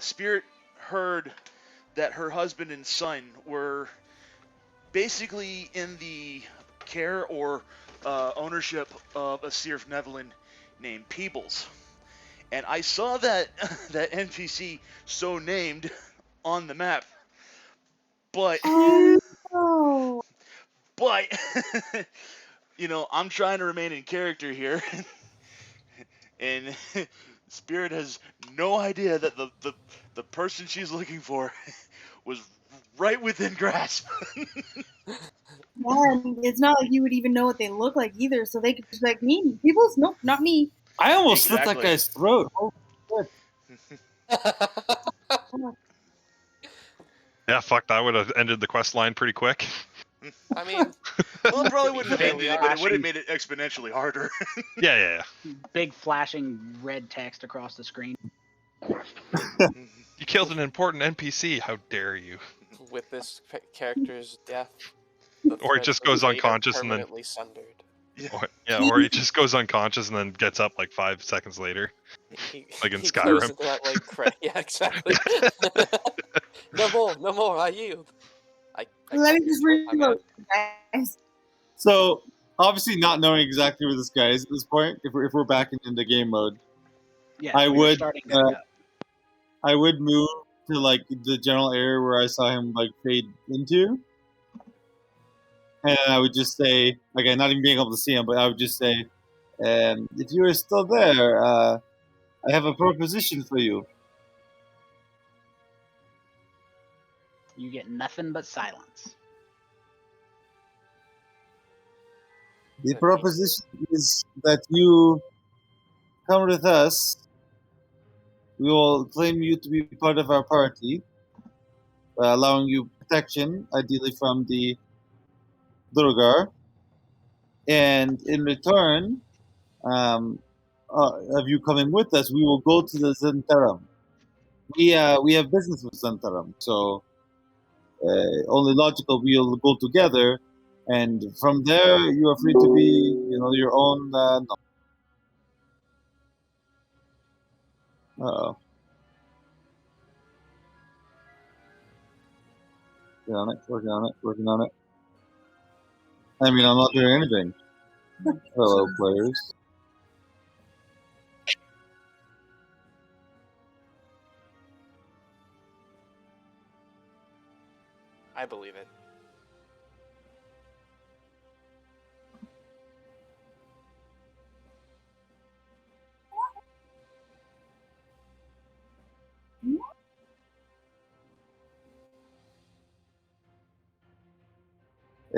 Spirit heard that her husband and son were basically in the care or ownership of a Sirf Nevelin named Peebles. And I saw that NPC so named on the map. But Oh. But I'm trying to remain in character here. And Spirit has no idea that the person she's looking for was right within grasp. And it's not like you would even know what they look like either, so they could just be like, me, people's? Nope, not me. I almost slit that guy's throat. Oh, Yeah, fuck, that would have ended the quest line pretty quick. I mean, well, it probably wouldn't have ended it, but it would have Flashing. made it exponentially harder. Yeah. Big flashing red text across the screen. You killed an important NPC. How dare you? With this character's death, or it just goes unconscious and then permanently sundered. or he just goes unconscious and then gets up like 5 seconds later, like in he Skyrim. Goes into that, like, yeah, exactly. No more. I yield. Let me just reload, guys. So obviously, not knowing exactly where this guy is at this point, if we're back into game mode, Yeah, I would move to like the general area where I saw him like fade into, and I would just say, like, not even being able to see him, but I would just say, if you are still there, I have a proposition for you. You get nothing but silence. The That proposition is that you come with us. We will claim you to be part of our party, allowing you protection, ideally from the druegar. And in return, of you coming with us, we will go to the Zentarum. We have business with Zentarum, so only logical we'll go together, and from there you are free to be, your own. Uh-oh. Working on it. I mean, I'm not doing anything. Hello, players. I believe it.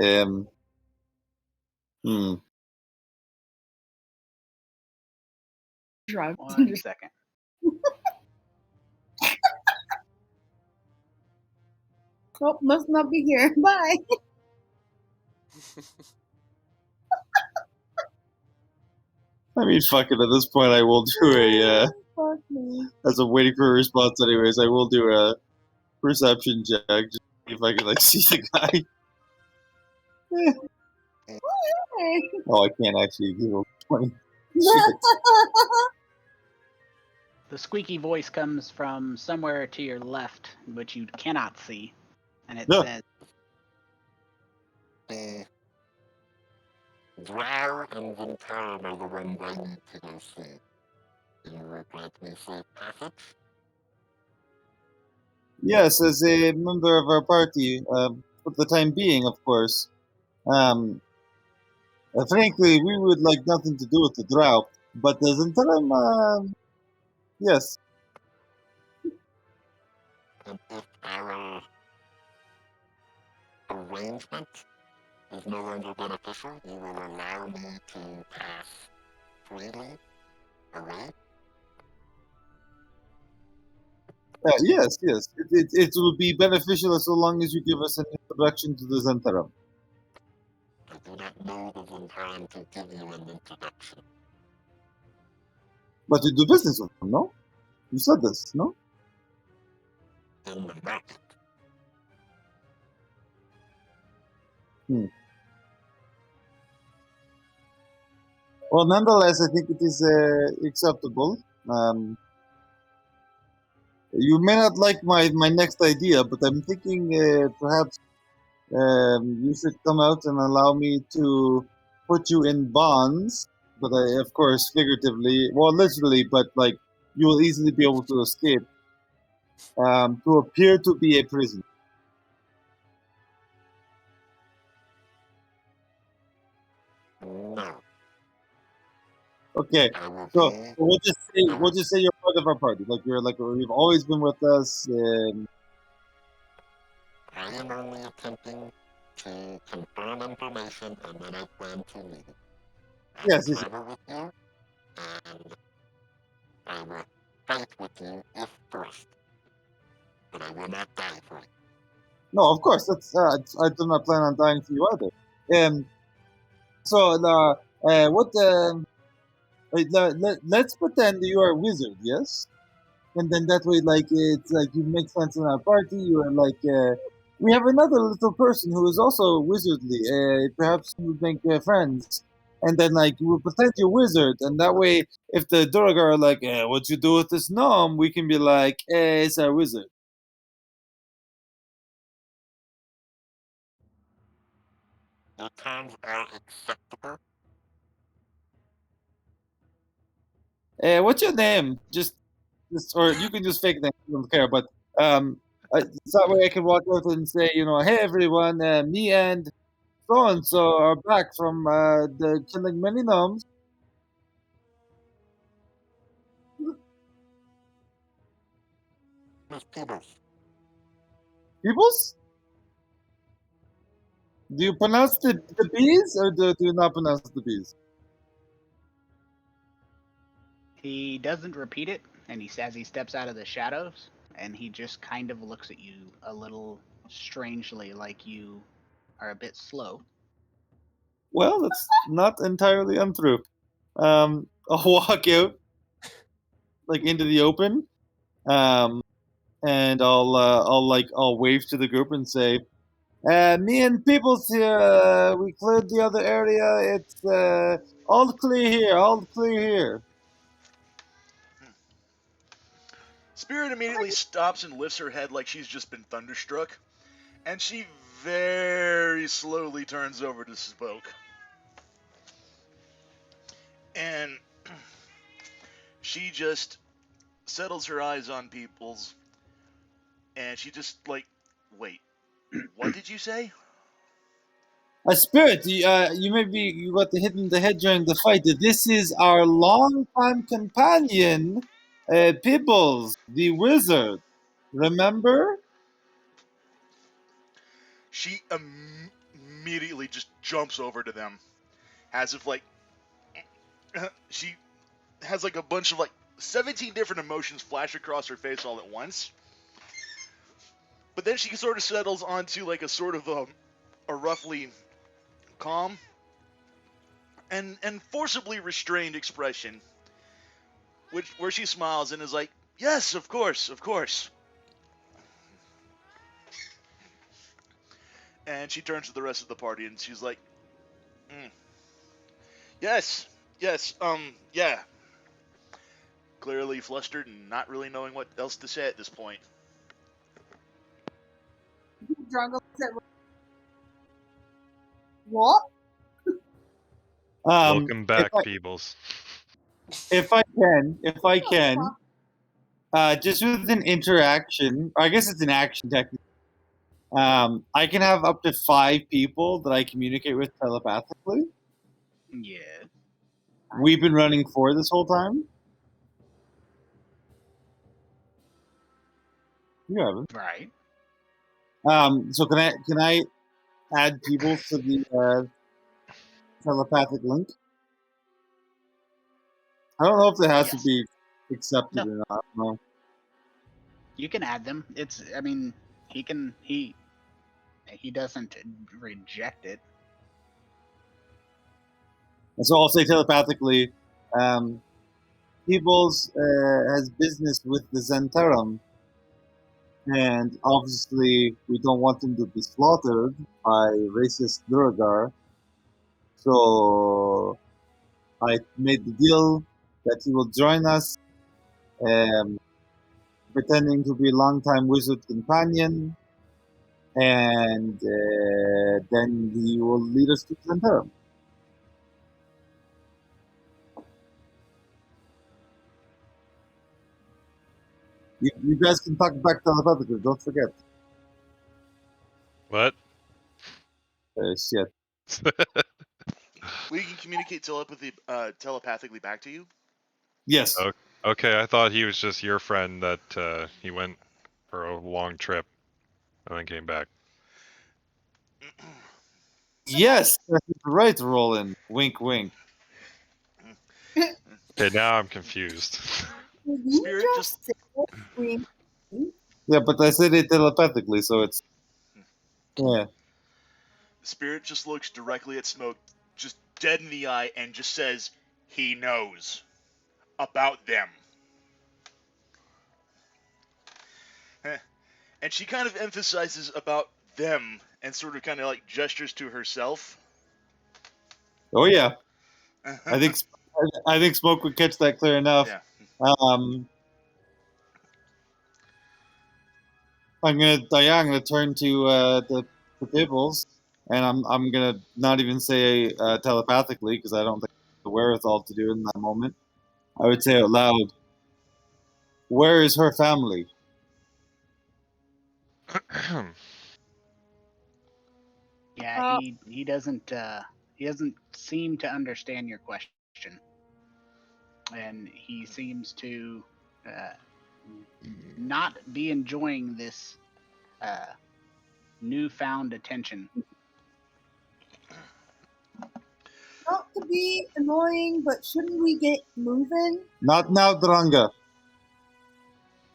Um. Drive. 1 second. Oh, must not be here. Bye. I mean, fuck it. At this point, I will do a. Fuck me. As I'm waiting for a response, anyways, I will do a perception check just to see if I can see the guy. Oh, I can't actually do 20. Shit. The squeaky voice comes from somewhere to your left, which you cannot see, and it No. says, The drow and Zentarum are the ones I need to go see. Do you would like me safe passage? Yes, as a member of our party, for the time being, of course. Frankly, we would like nothing to do with the drought, but the Zentarum, yes. And if our arrangement is no longer beneficial, you will allow me to pass freely away? Yes. It will be beneficial so long as you give us an introduction to the Zentarum. I do not know the Zentarum to give you an introduction. But you do business with them, no? You said this, no? In the market. Well, nonetheless, I think it is acceptable. You may not like my next idea, but I'm thinking perhaps you should come out and allow me to put you in bonds. But of course, figuratively, well, literally, but like you will easily be able to escape to appear to be a prisoner. No. Okay, I will so be... we'll just say you're part of our party. Like you've always been with us. I am only attempting to confirm information and then I plan to leave. I will Yes. travel with you and I will fight with you if forced. But I will not die for it. No, of course. That's I do not plan on dying for you either. So what? Let's pretend you are a wizard, yes? And then that way, like it's like you make sense in our party. You are like we have another little person who is also wizardly. Perhaps you would make friends, and then like you will pretend you're wizard, and that way, if the druegar are like, "What you do with this gnome?" we can be like, "It's our wizard." Your terms are acceptable. What's your name? Just, or you can just fake name. I don't care. But so that way I can walk out and say, hey everyone, me and so and so are back from the killing many gnomes. Miss Peebles, Peoples? Do you pronounce the bees, or do you not pronounce the bees? He doesn't repeat it, and as he steps out of the shadows, and he just kind of looks at you a little strangely, like you are a bit slow. Well, that's not entirely untrue. I'll walk out, like, into the open, and I'll wave to the group and say, "Me and Peoples here. We cleared the other area. It's all clear here. All clear here." Spirit immediately stops and lifts her head like she's just been thunderstruck, and she very slowly turns over to Spoke. And she just settles her eyes on Peoples, and she just like, wait, what did you say? A spirit. You got the hit in the head during the fight. This is our longtime companion, Peoples, the wizard. Remember? She immediately just jumps over to them, as if like she has like a bunch of like 17 different emotions flash across her face all at once. But then she sort of settles onto like a sort of a roughly calm and forcibly restrained expression, where she smiles and is like, "Yes, of course, of course." And she turns to the rest of the party and she's like, "Yes, yes, yeah." Clearly flustered and not really knowing what else to say at this point. Dronga looks at what? Welcome If back, I, Peebles. if I can, just with an interaction, or I guess it's an action technique. I can have up to 5 people that I communicate with telepathically. Yeah. We've been running 4 this whole time. You haven't. Right. So can I add people to the telepathic link? I don't know if it has to Yes. be accepted No. or not. I don't know. You can add them. He doesn't reject it. And so I'll say telepathically, Peebles has business with the Zentarum, and obviously we don't want him to be slaughtered by racist druegar. So I made the deal that he will join us, pretending to be a longtime wizard companion, and then he will lead us to Zentarum. You guys can talk back telepathically, don't forget. What? Shit. We can communicate telepathically back to you. Yes. Okay, I thought he was just your friend that he went for a long trip and then came back. Yes, that's right, Roland. Wink, wink. Okay, now I'm confused. Did you Spirit just say wink? Yeah, but I said it telepathically, so it's yeah. Spirit just looks directly at Smoke, just dead in the eye, and just says, "He knows about them." And she kind of emphasizes about them and sort of kind of like gestures to herself. Oh yeah. I think Smoke would catch that clear enough. Yeah. I'm gonna turn to the Pibbles, and I'm gonna not even say telepathically because I don't think I have the wherewithal to do it in that moment. I would say out loud, "Where is her family?" Yeah, he doesn't seem to understand your question, and he seems to not be enjoying this newfound attention Not to be annoying, but shouldn't we get moving? Not now, Dronga.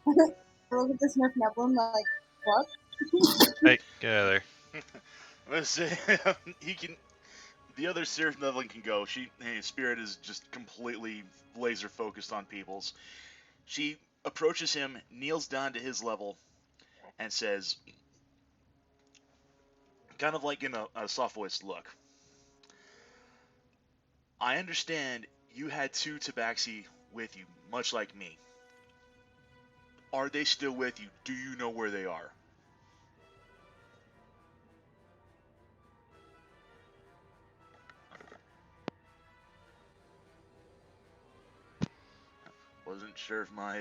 Look at this Nerf Neblin, like, what? Hey, get out of there. Let's say he can. The other Seraph Nevlin can go. Spirit is just completely laser focused on Peoples. She approaches him, kneels down to his level, and says, kind of like in a soft voiced look, I understand you had 2 tabaxi with you, much like me. Are they still with you? Do you know where they are? Wasn't sure if my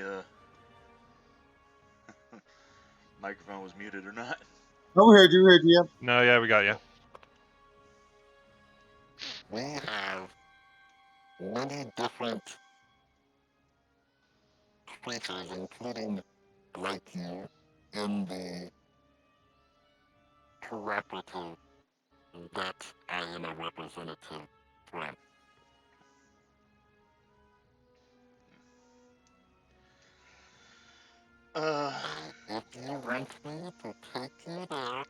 microphone was muted or not. No, we heard you, yeah. No, yeah, we got you. We have many different creatures, including, like you, in the cooperative that I am a representative from. If you want me to take you there,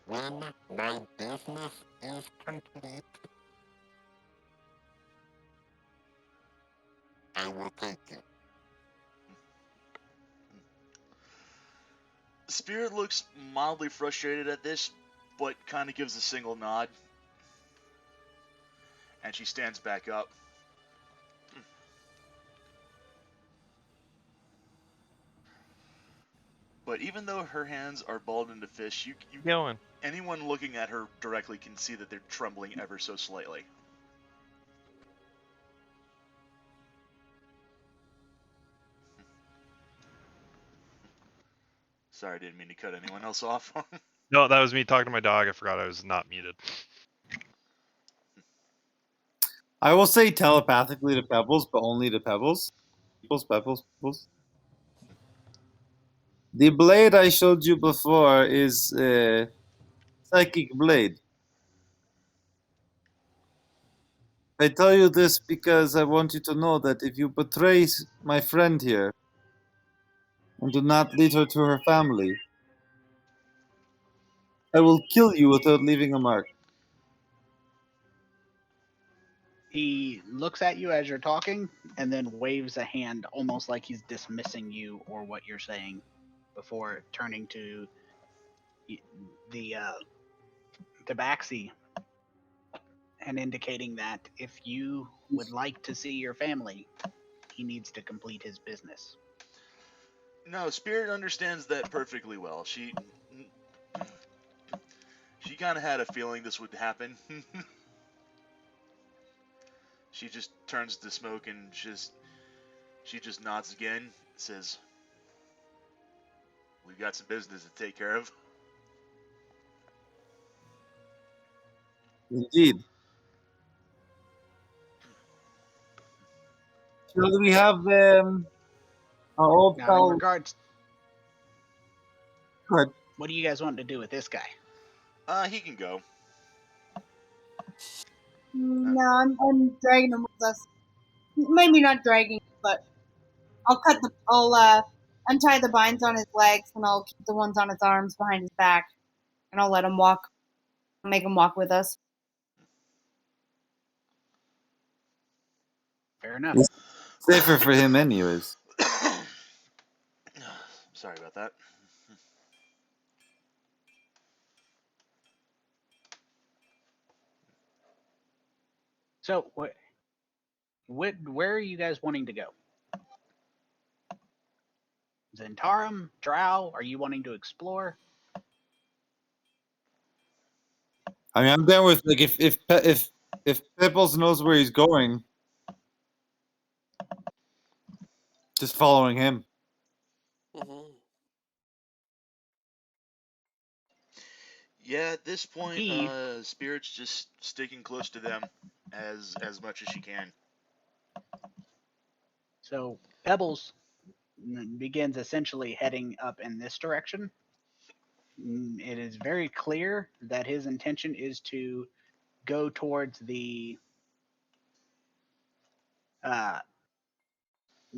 when my business is complete, I will take you. Spirit looks mildly frustrated at this, but kind of gives a single nod. And she stands back up. But even though her hands are balled into fists, Going. anyone looking at her directly can see that they're trembling ever so slightly. Sorry, I didn't mean to cut anyone else off. No, that was me talking to my dog. I forgot I was not muted. I will say telepathically to Pebbles, but only to Pebbles. Pebbles. The blade I showed you before is psychic blade. I tell you this because I want you to know that if you betray my friend here and do not lead her to her family, I will kill you without leaving a mark. He looks at you as you're talking and then waves a hand almost like he's dismissing you or what you're saying before turning to the tabaxi and indicating that if you would like to see your family, he needs to complete his business. No, Spirit understands that perfectly well. She kind of had a feeling this would happen. She just turns to Smoke and she just nods again, says, "We've got some business to take care of." Indeed. Shall we have our old Now, in pal? regards, Good. what do you guys want to do with this guy? He can go. No, I'm dragging him with us. Maybe not dragging, but I'll untie the binds on his legs and I'll keep the ones on his arms behind his back, and I'll let him walk. I'll make him walk with us. Fair enough. Safer for him, anyways. Sorry about that. So, where are you guys wanting to go? Zentarum, Drow? Are you wanting to explore? I mean, I'm down with like if Pebbles knows where he's going, just following him. Mm-hmm. Yeah, at this point, He- Spirit's just sticking close to them as much as she can. So Pebbles begins essentially heading up in this direction. It is very clear that his intention is to go towards the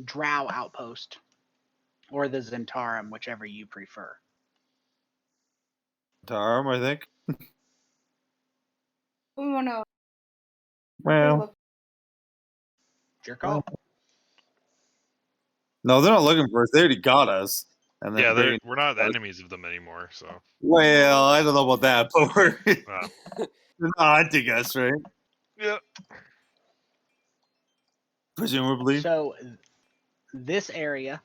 Drow outpost or the Zentarum, whichever you prefer. Tarm, I think. We want to Well, look. It's your call. no, they're not looking for us. They already got us. And then Yeah, we're not enemies of them anymore. So well, I don't know about that, but we're uh, they're not hunting us, right? yeah. Presumably. So this area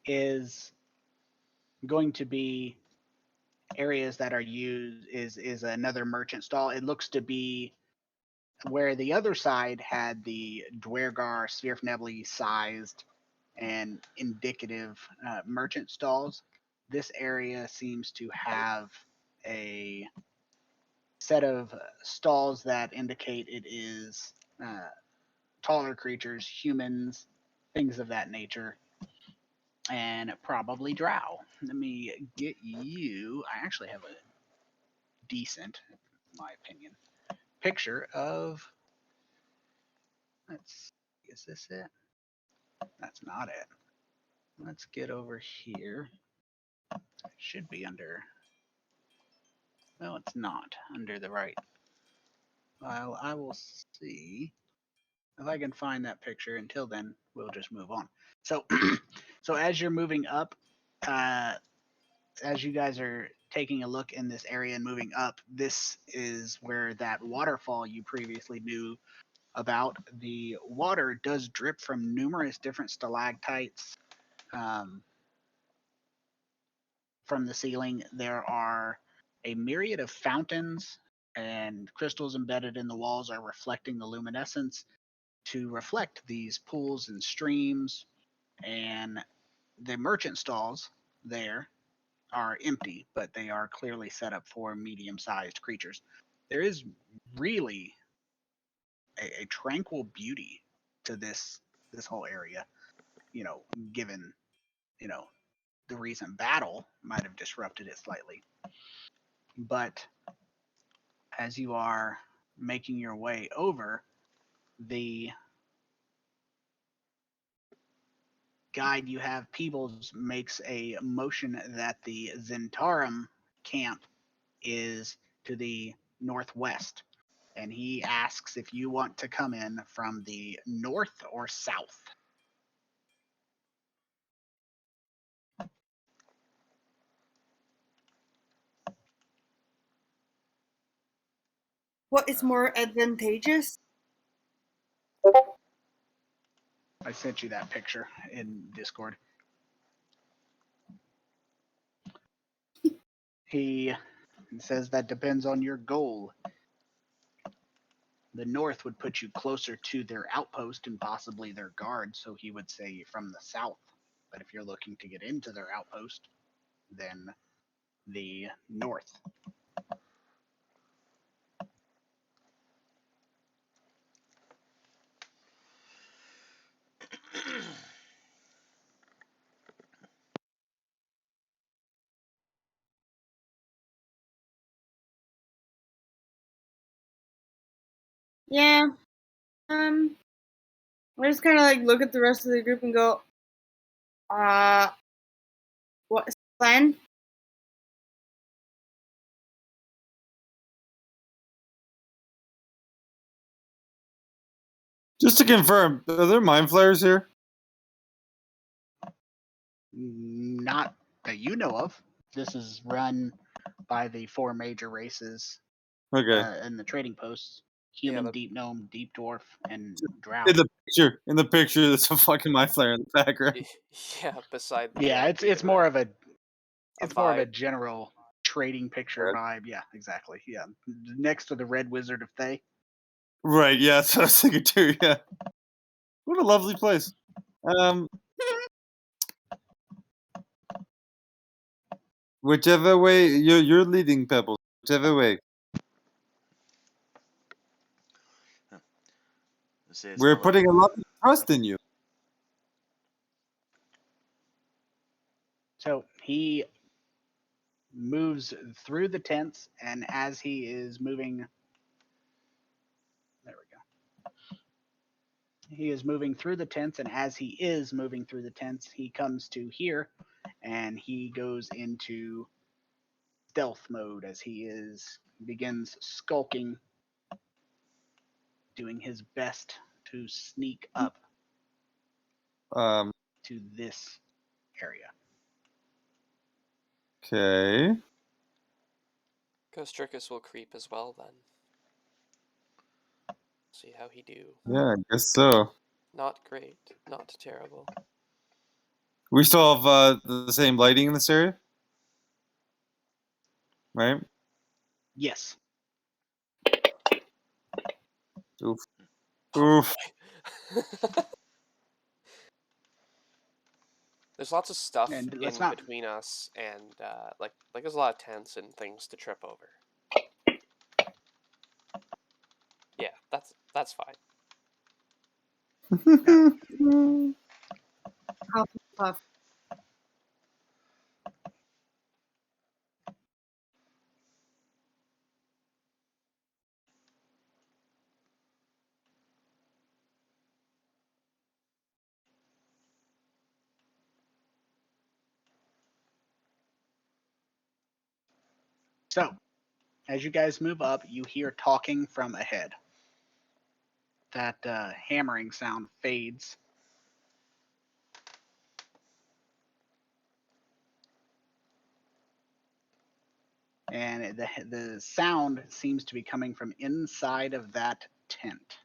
is going to be areas that are used is another merchant stall. It looks to be where the other side had the druegar Svirfnebli sized and indicative merchant stalls. This area seems to have a set of stalls that indicate it is taller creatures, humans, things of that nature, and probably drow. Let me get you. I actually have a decent, in my opinion, picture of. Let's. Is this it? That's not it. Let's get over here. It should be under. No, it's not under the right. Well, I will see if I can find that picture. Until then, we'll just move on. So, so as you're moving up, as you guys are taking a look in this area and moving up, this is where that waterfall you previously knew about. The water does drip from numerous different stalactites from the ceiling. There are a myriad of fountains, and crystals embedded in the walls are reflecting the luminescence to reflect these pools and streams. And the merchant stalls there are empty, but they are clearly set up for medium-sized creatures. There is really a tranquil beauty to this whole area, given the recent battle might have disrupted it slightly. But as you are making your way over, the guide you have, Peebles, makes a motion that the Zentarum camp is to the northwest, and he asks if you want to come in from the north or south. What is more advantageous? I sent you that picture in Discord. He says that depends on your goal. The north would put you closer to their outpost and possibly their guard, so he would say from the south. But if you're looking to get into their outpost, then the north. Yeah. I just kind of like look at the rest of the group and go, what is the plan? Just to confirm, are there mind flayers here? Not that you know of. This is run by the four major races Okay. in the trading posts: human, the- deep gnome, deep dwarf, and drow. In the picture, there's a fucking mind flayer in the background. Yeah, beside the Yeah, Beaver, it's more of a more of a vibe. general trading picture vibe. Yeah, exactly. Yeah, next to the Red Wizard of Thay. Right, yeah, that's what I was thinking too, yeah. What a lovely place. Whichever way you're leading, Pebbles. Whichever way. We're putting a lot of trust in you. So he moves moves through the tents, and as he is moving, there we go. He is moving through the tents, and as he is moving through the tents, he comes to here, and he goes into stealth mode as he begins skulking, doing his best to sneak up Um. to this area. Okay. Costricus will creep as well then. See how he do. Yeah, I guess so. Not great. Not terrible. We still have the same lighting in this area, right? Yes. Oof. Oh Oof. boy. There's lots of stuff And in let's not. between us, and like there's a lot of tents and things to trip over. Yeah, that's fine. Huff, puff. So, as you guys move up, you hear talking from ahead. That hammering sound fades. And the sound seems to be coming from inside of that tent.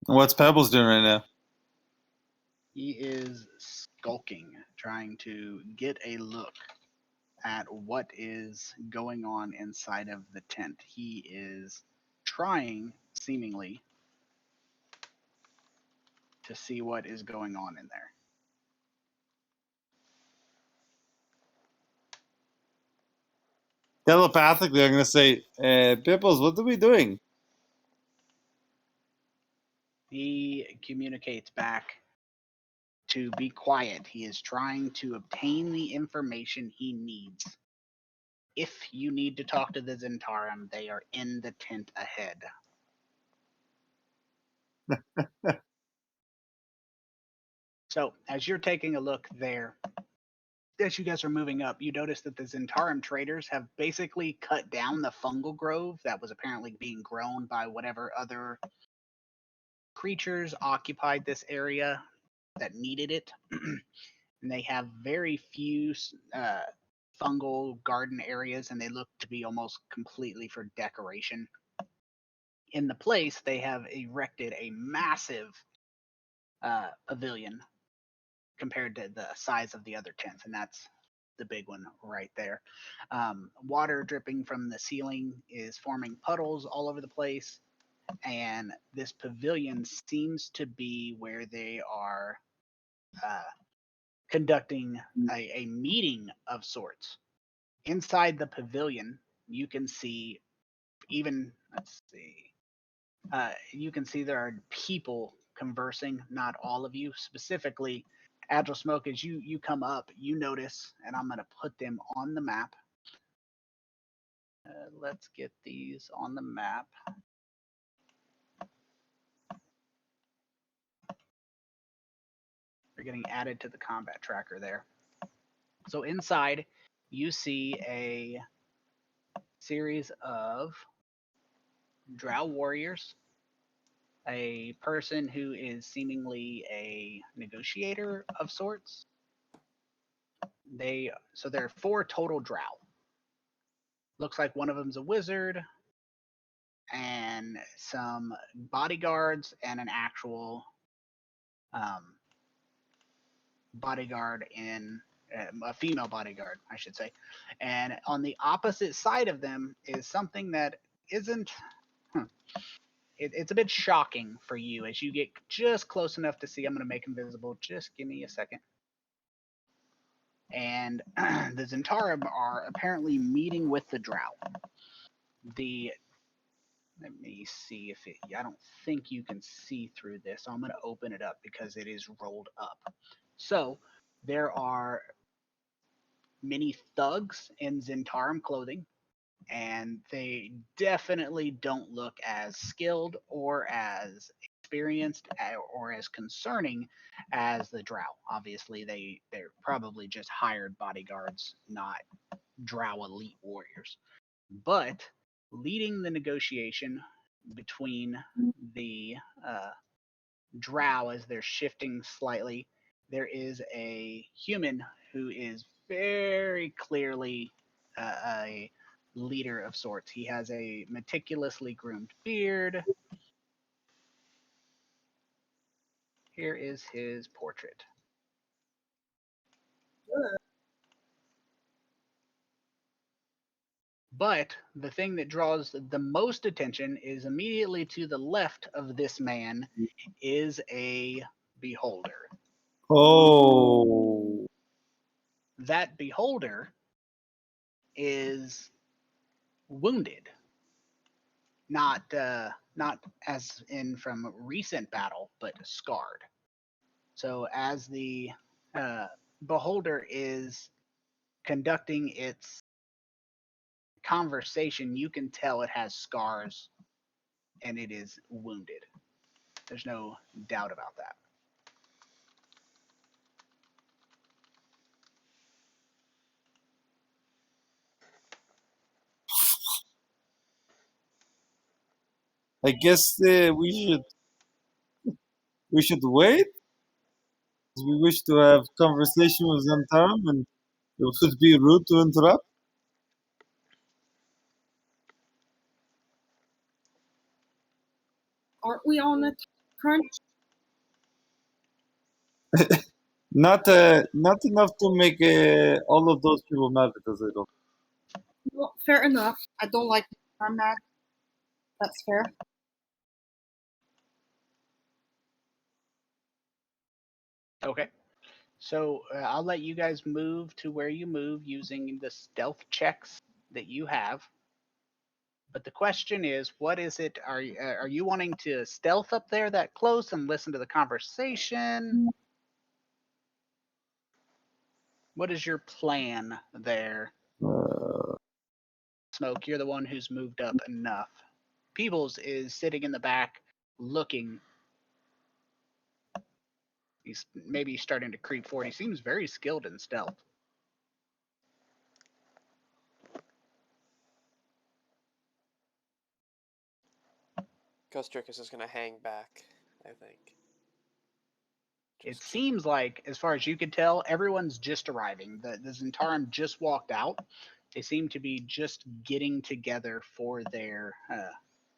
What's Pebbles doing right now? He is skulking, trying to get a look at what is going on inside of the tent. He is trying, seemingly, to see what is going on in there. Telepathically, I'm gonna say, Pebbles, what are we doing? He communicates back to be quiet. He is trying to obtain the information he needs. If you need to talk to the Zentarum, they are in the tent ahead. So, as you're taking a look there, as you guys are moving up, you notice that the Zentarum traders have basically cut down the fungal grove that was apparently being grown by whatever other creatures occupied this area that needed it. And they have very few fungal garden areas, and they look to be almost completely for decoration. In the place, they have erected a massive pavilion compared to the size of the other tents, and that's the big one right there. Water dripping from the ceiling is forming puddles all over the place, and this pavilion seems to be where they are conducting a meeting of sorts. Inside the pavilion, you can see you can see there are people conversing, not all of you. Specifically, Agile Smoke, as you come up, you notice, and I'm going to put them on the map. Let's get these on the map. They're getting added to the combat tracker there. So inside, you see a series of drow warriors, a person who is seemingly a negotiator of sorts. So there are 4 total drow. Looks like one of them's a wizard, and some bodyguards, and an actual bodyguard in a female bodyguard, I should say. And on the opposite side of them is something that isn't. It's a bit shocking for you as you get just close enough to see. I'm going to make them visible. Just give me a second. And the Zentarum are apparently meeting with the drow. The Let me see if it. I don't think you can see through this. So I'm going to open it up because it is rolled up. So there are many thugs in Zentarum clothing, and they definitely don't look as skilled or as experienced or as concerning as the drow. Obviously, they're probably just hired bodyguards, not drow elite warriors. But leading the negotiation between the drow as they're shifting slightly, there is a human who is very clearly a leader of sorts. He has a meticulously groomed beard. Here is his portrait. But the thing that draws the most attention is immediately to the left of this man is a beholder. Oh. That beholder is wounded, not as in from recent battle, but scarred. So as the beholder is conducting its conversation, you can tell it has scars and it is wounded. There's no doubt about that. I guess we should wait. We wish to have conversation with Zantaram, and it would be rude to interrupt. Aren't we on a crunch? Not enough to make all of those people mad because they don't. Well, fair enough. I don't like I'm mad. That's fair. Okay. So I'll let you guys move to where you move using the stealth checks that you have. But the question is, what is it? Are you wanting to stealth up there that close and listen to the conversation? What is your plan there? Smoke, you're the one who's moved up enough. Peebles is sitting in the back looking. He's maybe starting to creep forward. He seems very skilled in stealth. Kostrikis is gonna hang back, I think. It seems like, as far as you can tell, everyone's just arriving. The Zentarum just walked out. They seem to be just getting together for their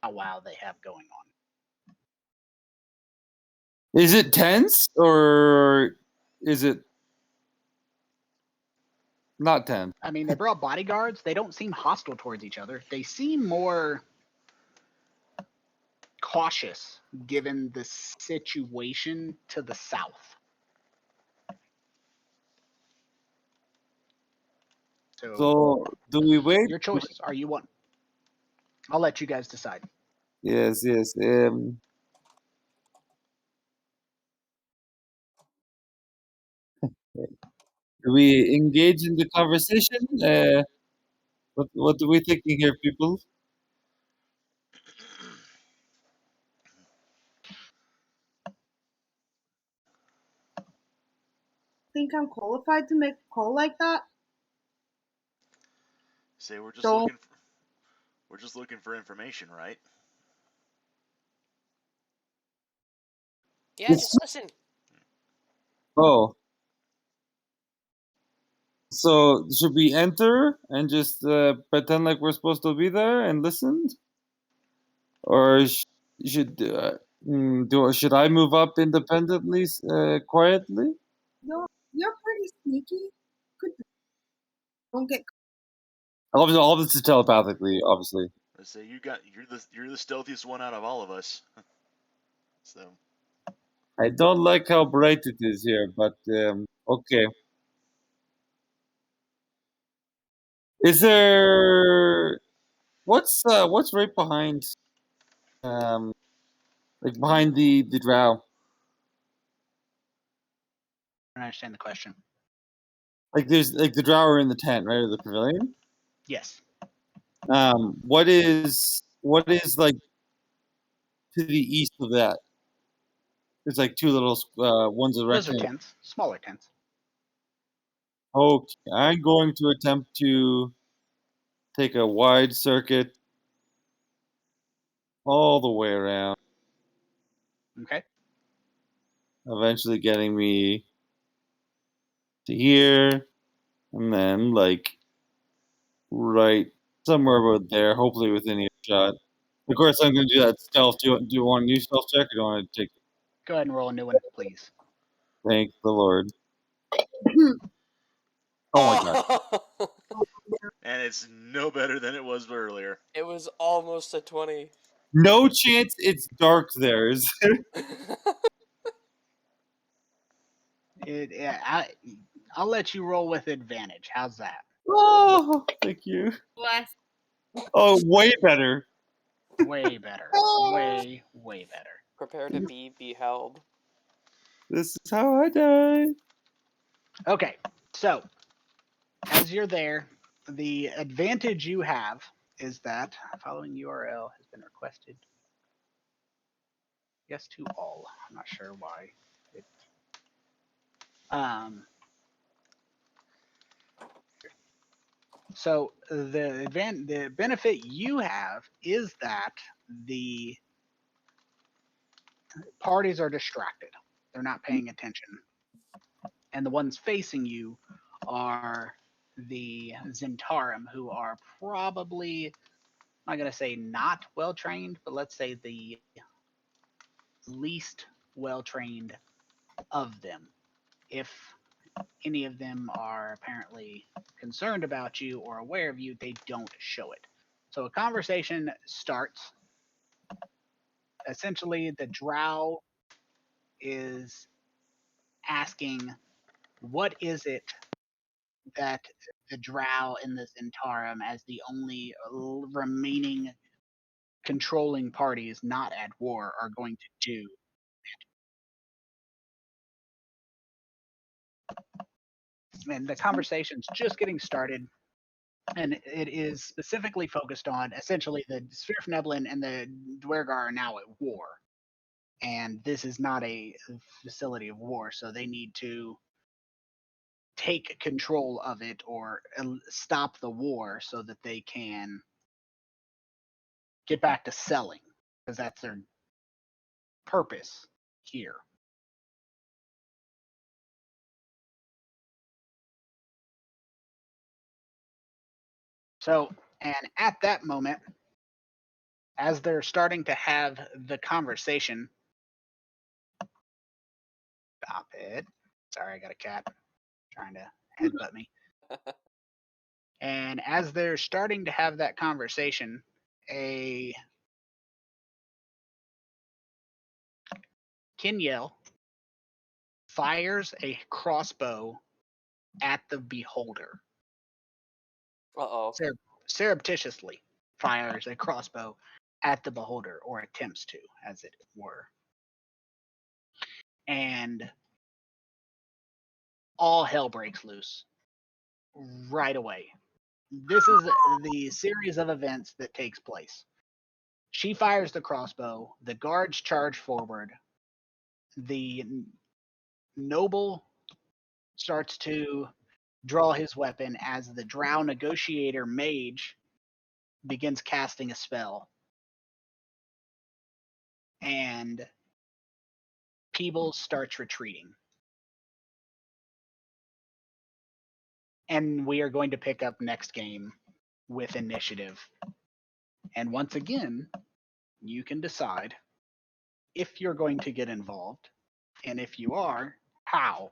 powwow they have going on. Is it tense or is it not tense? I mean, they brought bodyguards. They don't seem hostile towards each other. They seem more cautious given the situation to the south. So do we wait? Your choices. Are you one? I'll let you guys decide. Yes. Do we engage in the conversation? What are we thinking here, people? Think I'm qualified to make a call like that? Say we're just Don't. looking for information, right? Yeah, just listen. Oh. So should we enter and just pretend like we're supposed to be there and listen, or should should I move up independently, quietly? You're pretty sneaky. Good. Don't get. All this is telepathically, obviously. I say you're the stealthiest one out of all of us. So I don't like how bright it is here, but okay. Is there what's right behind like behind the drow. I don't understand the question. Like there's like the drow are in the tent, right, or the pavilion. Yes. What is like to the east of that? There's like two little ones of Those are rectangle. tents, smaller tents. Okay, I'm going to attempt to take a wide circuit all the way around, Okay. eventually getting me to here, and then like right somewhere about there, hopefully within earshot. Of course, I'm going to do that stealth. Do you want a new stealth check, or do you want to take? Go ahead and roll a new one, please. Thank the Lord. Oh my God! Oh! And it's no better than it was earlier. It was almost a 20. No chance. It's dark there. Is there? I'll let you roll with advantage. How's that? Oh, thank you. Bless. Oh, way better. Way better. Way better. Prepare to be beheld. This is how I die. Okay, so as you're there, the advantage you have is that following URL has been requested. Yes to all. I'm not sure why. So the benefit you have is that the parties are distracted. They're not paying attention. And the ones facing you are the Zentarum, who are probably, I'm not going to say not well trained, but let's say the least well trained of them. If any of them are apparently concerned about you or aware of you, they don't show it. So a conversation starts. Essentially, the drow is asking, what is it that the drow and the Zentarum, as the only remaining controlling parties not at war, are going to do? And the conversation's just getting started, and it is specifically focused on essentially the Svirfneblin and the Druegar are now at war, and this is not a facility of war, so they need to take control of it or stop the war so that they can get back to selling, because that's their purpose here. So, and at that moment, as they're starting to have the conversation, stop it. Sorry, I got a cat trying to headbutt me. And as they're starting to have that conversation, a Kinyel fires a crossbow at the beholder. Uh-oh. Surreptitiously fires a crossbow at the beholder, or attempts to, as it were. And all hell breaks loose right away. This is the series of events that takes place. She fires the crossbow, the guards charge forward, the noble starts to draw his weapon as the drow negotiator mage begins casting a spell. And Peebles starts retreating. And we are going to pick up next game with initiative. And once again, you can decide if you're going to get involved, and if you are, how.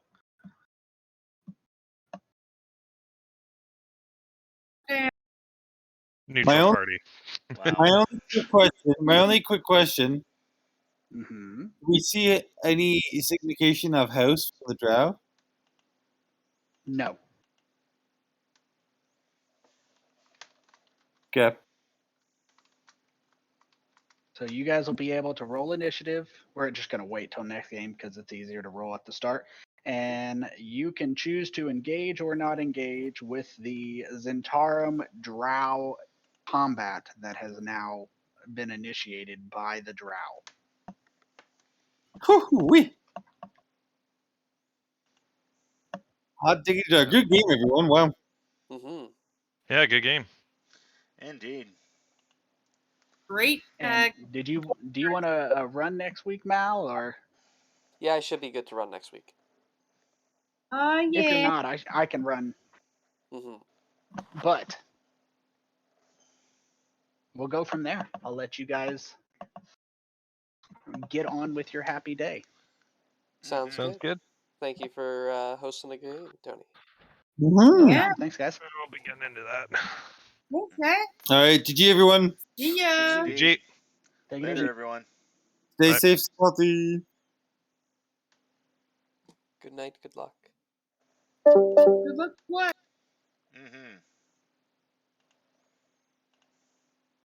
Neutral own- party. Well, My only quick question. mm-hmm. Do we see any signification of house for the drow? No. Okay. So you guys will be able to roll initiative. We're just going to wait till next game because it's easier to roll at the start. And you can choose to engage or not engage with the Zentarum Drow combat that has now been initiated by the Drow. Whoo-wee. Hot diggity dog. Good game, everyone. Wow. Mm-hmm. Yeah, good game. Indeed. Great. And do you want to run next week, Mal, or Yeah, I should be good to run next week. if you're Yeah. not, I can run. Mm-hmm. But we'll go from there. I'll let you guys get on with your happy day. Sounds Sounds good. good. Thank you for hosting the game, Tony. Mhm. Yeah. Thanks, guys. We'll be getting into that. Okay. All right. GG, everyone. See ya. Indeed. GG. Take it Later, easy. everyone. Stay Bye. safe, Spotty. Good night, good luck. Good luck. What?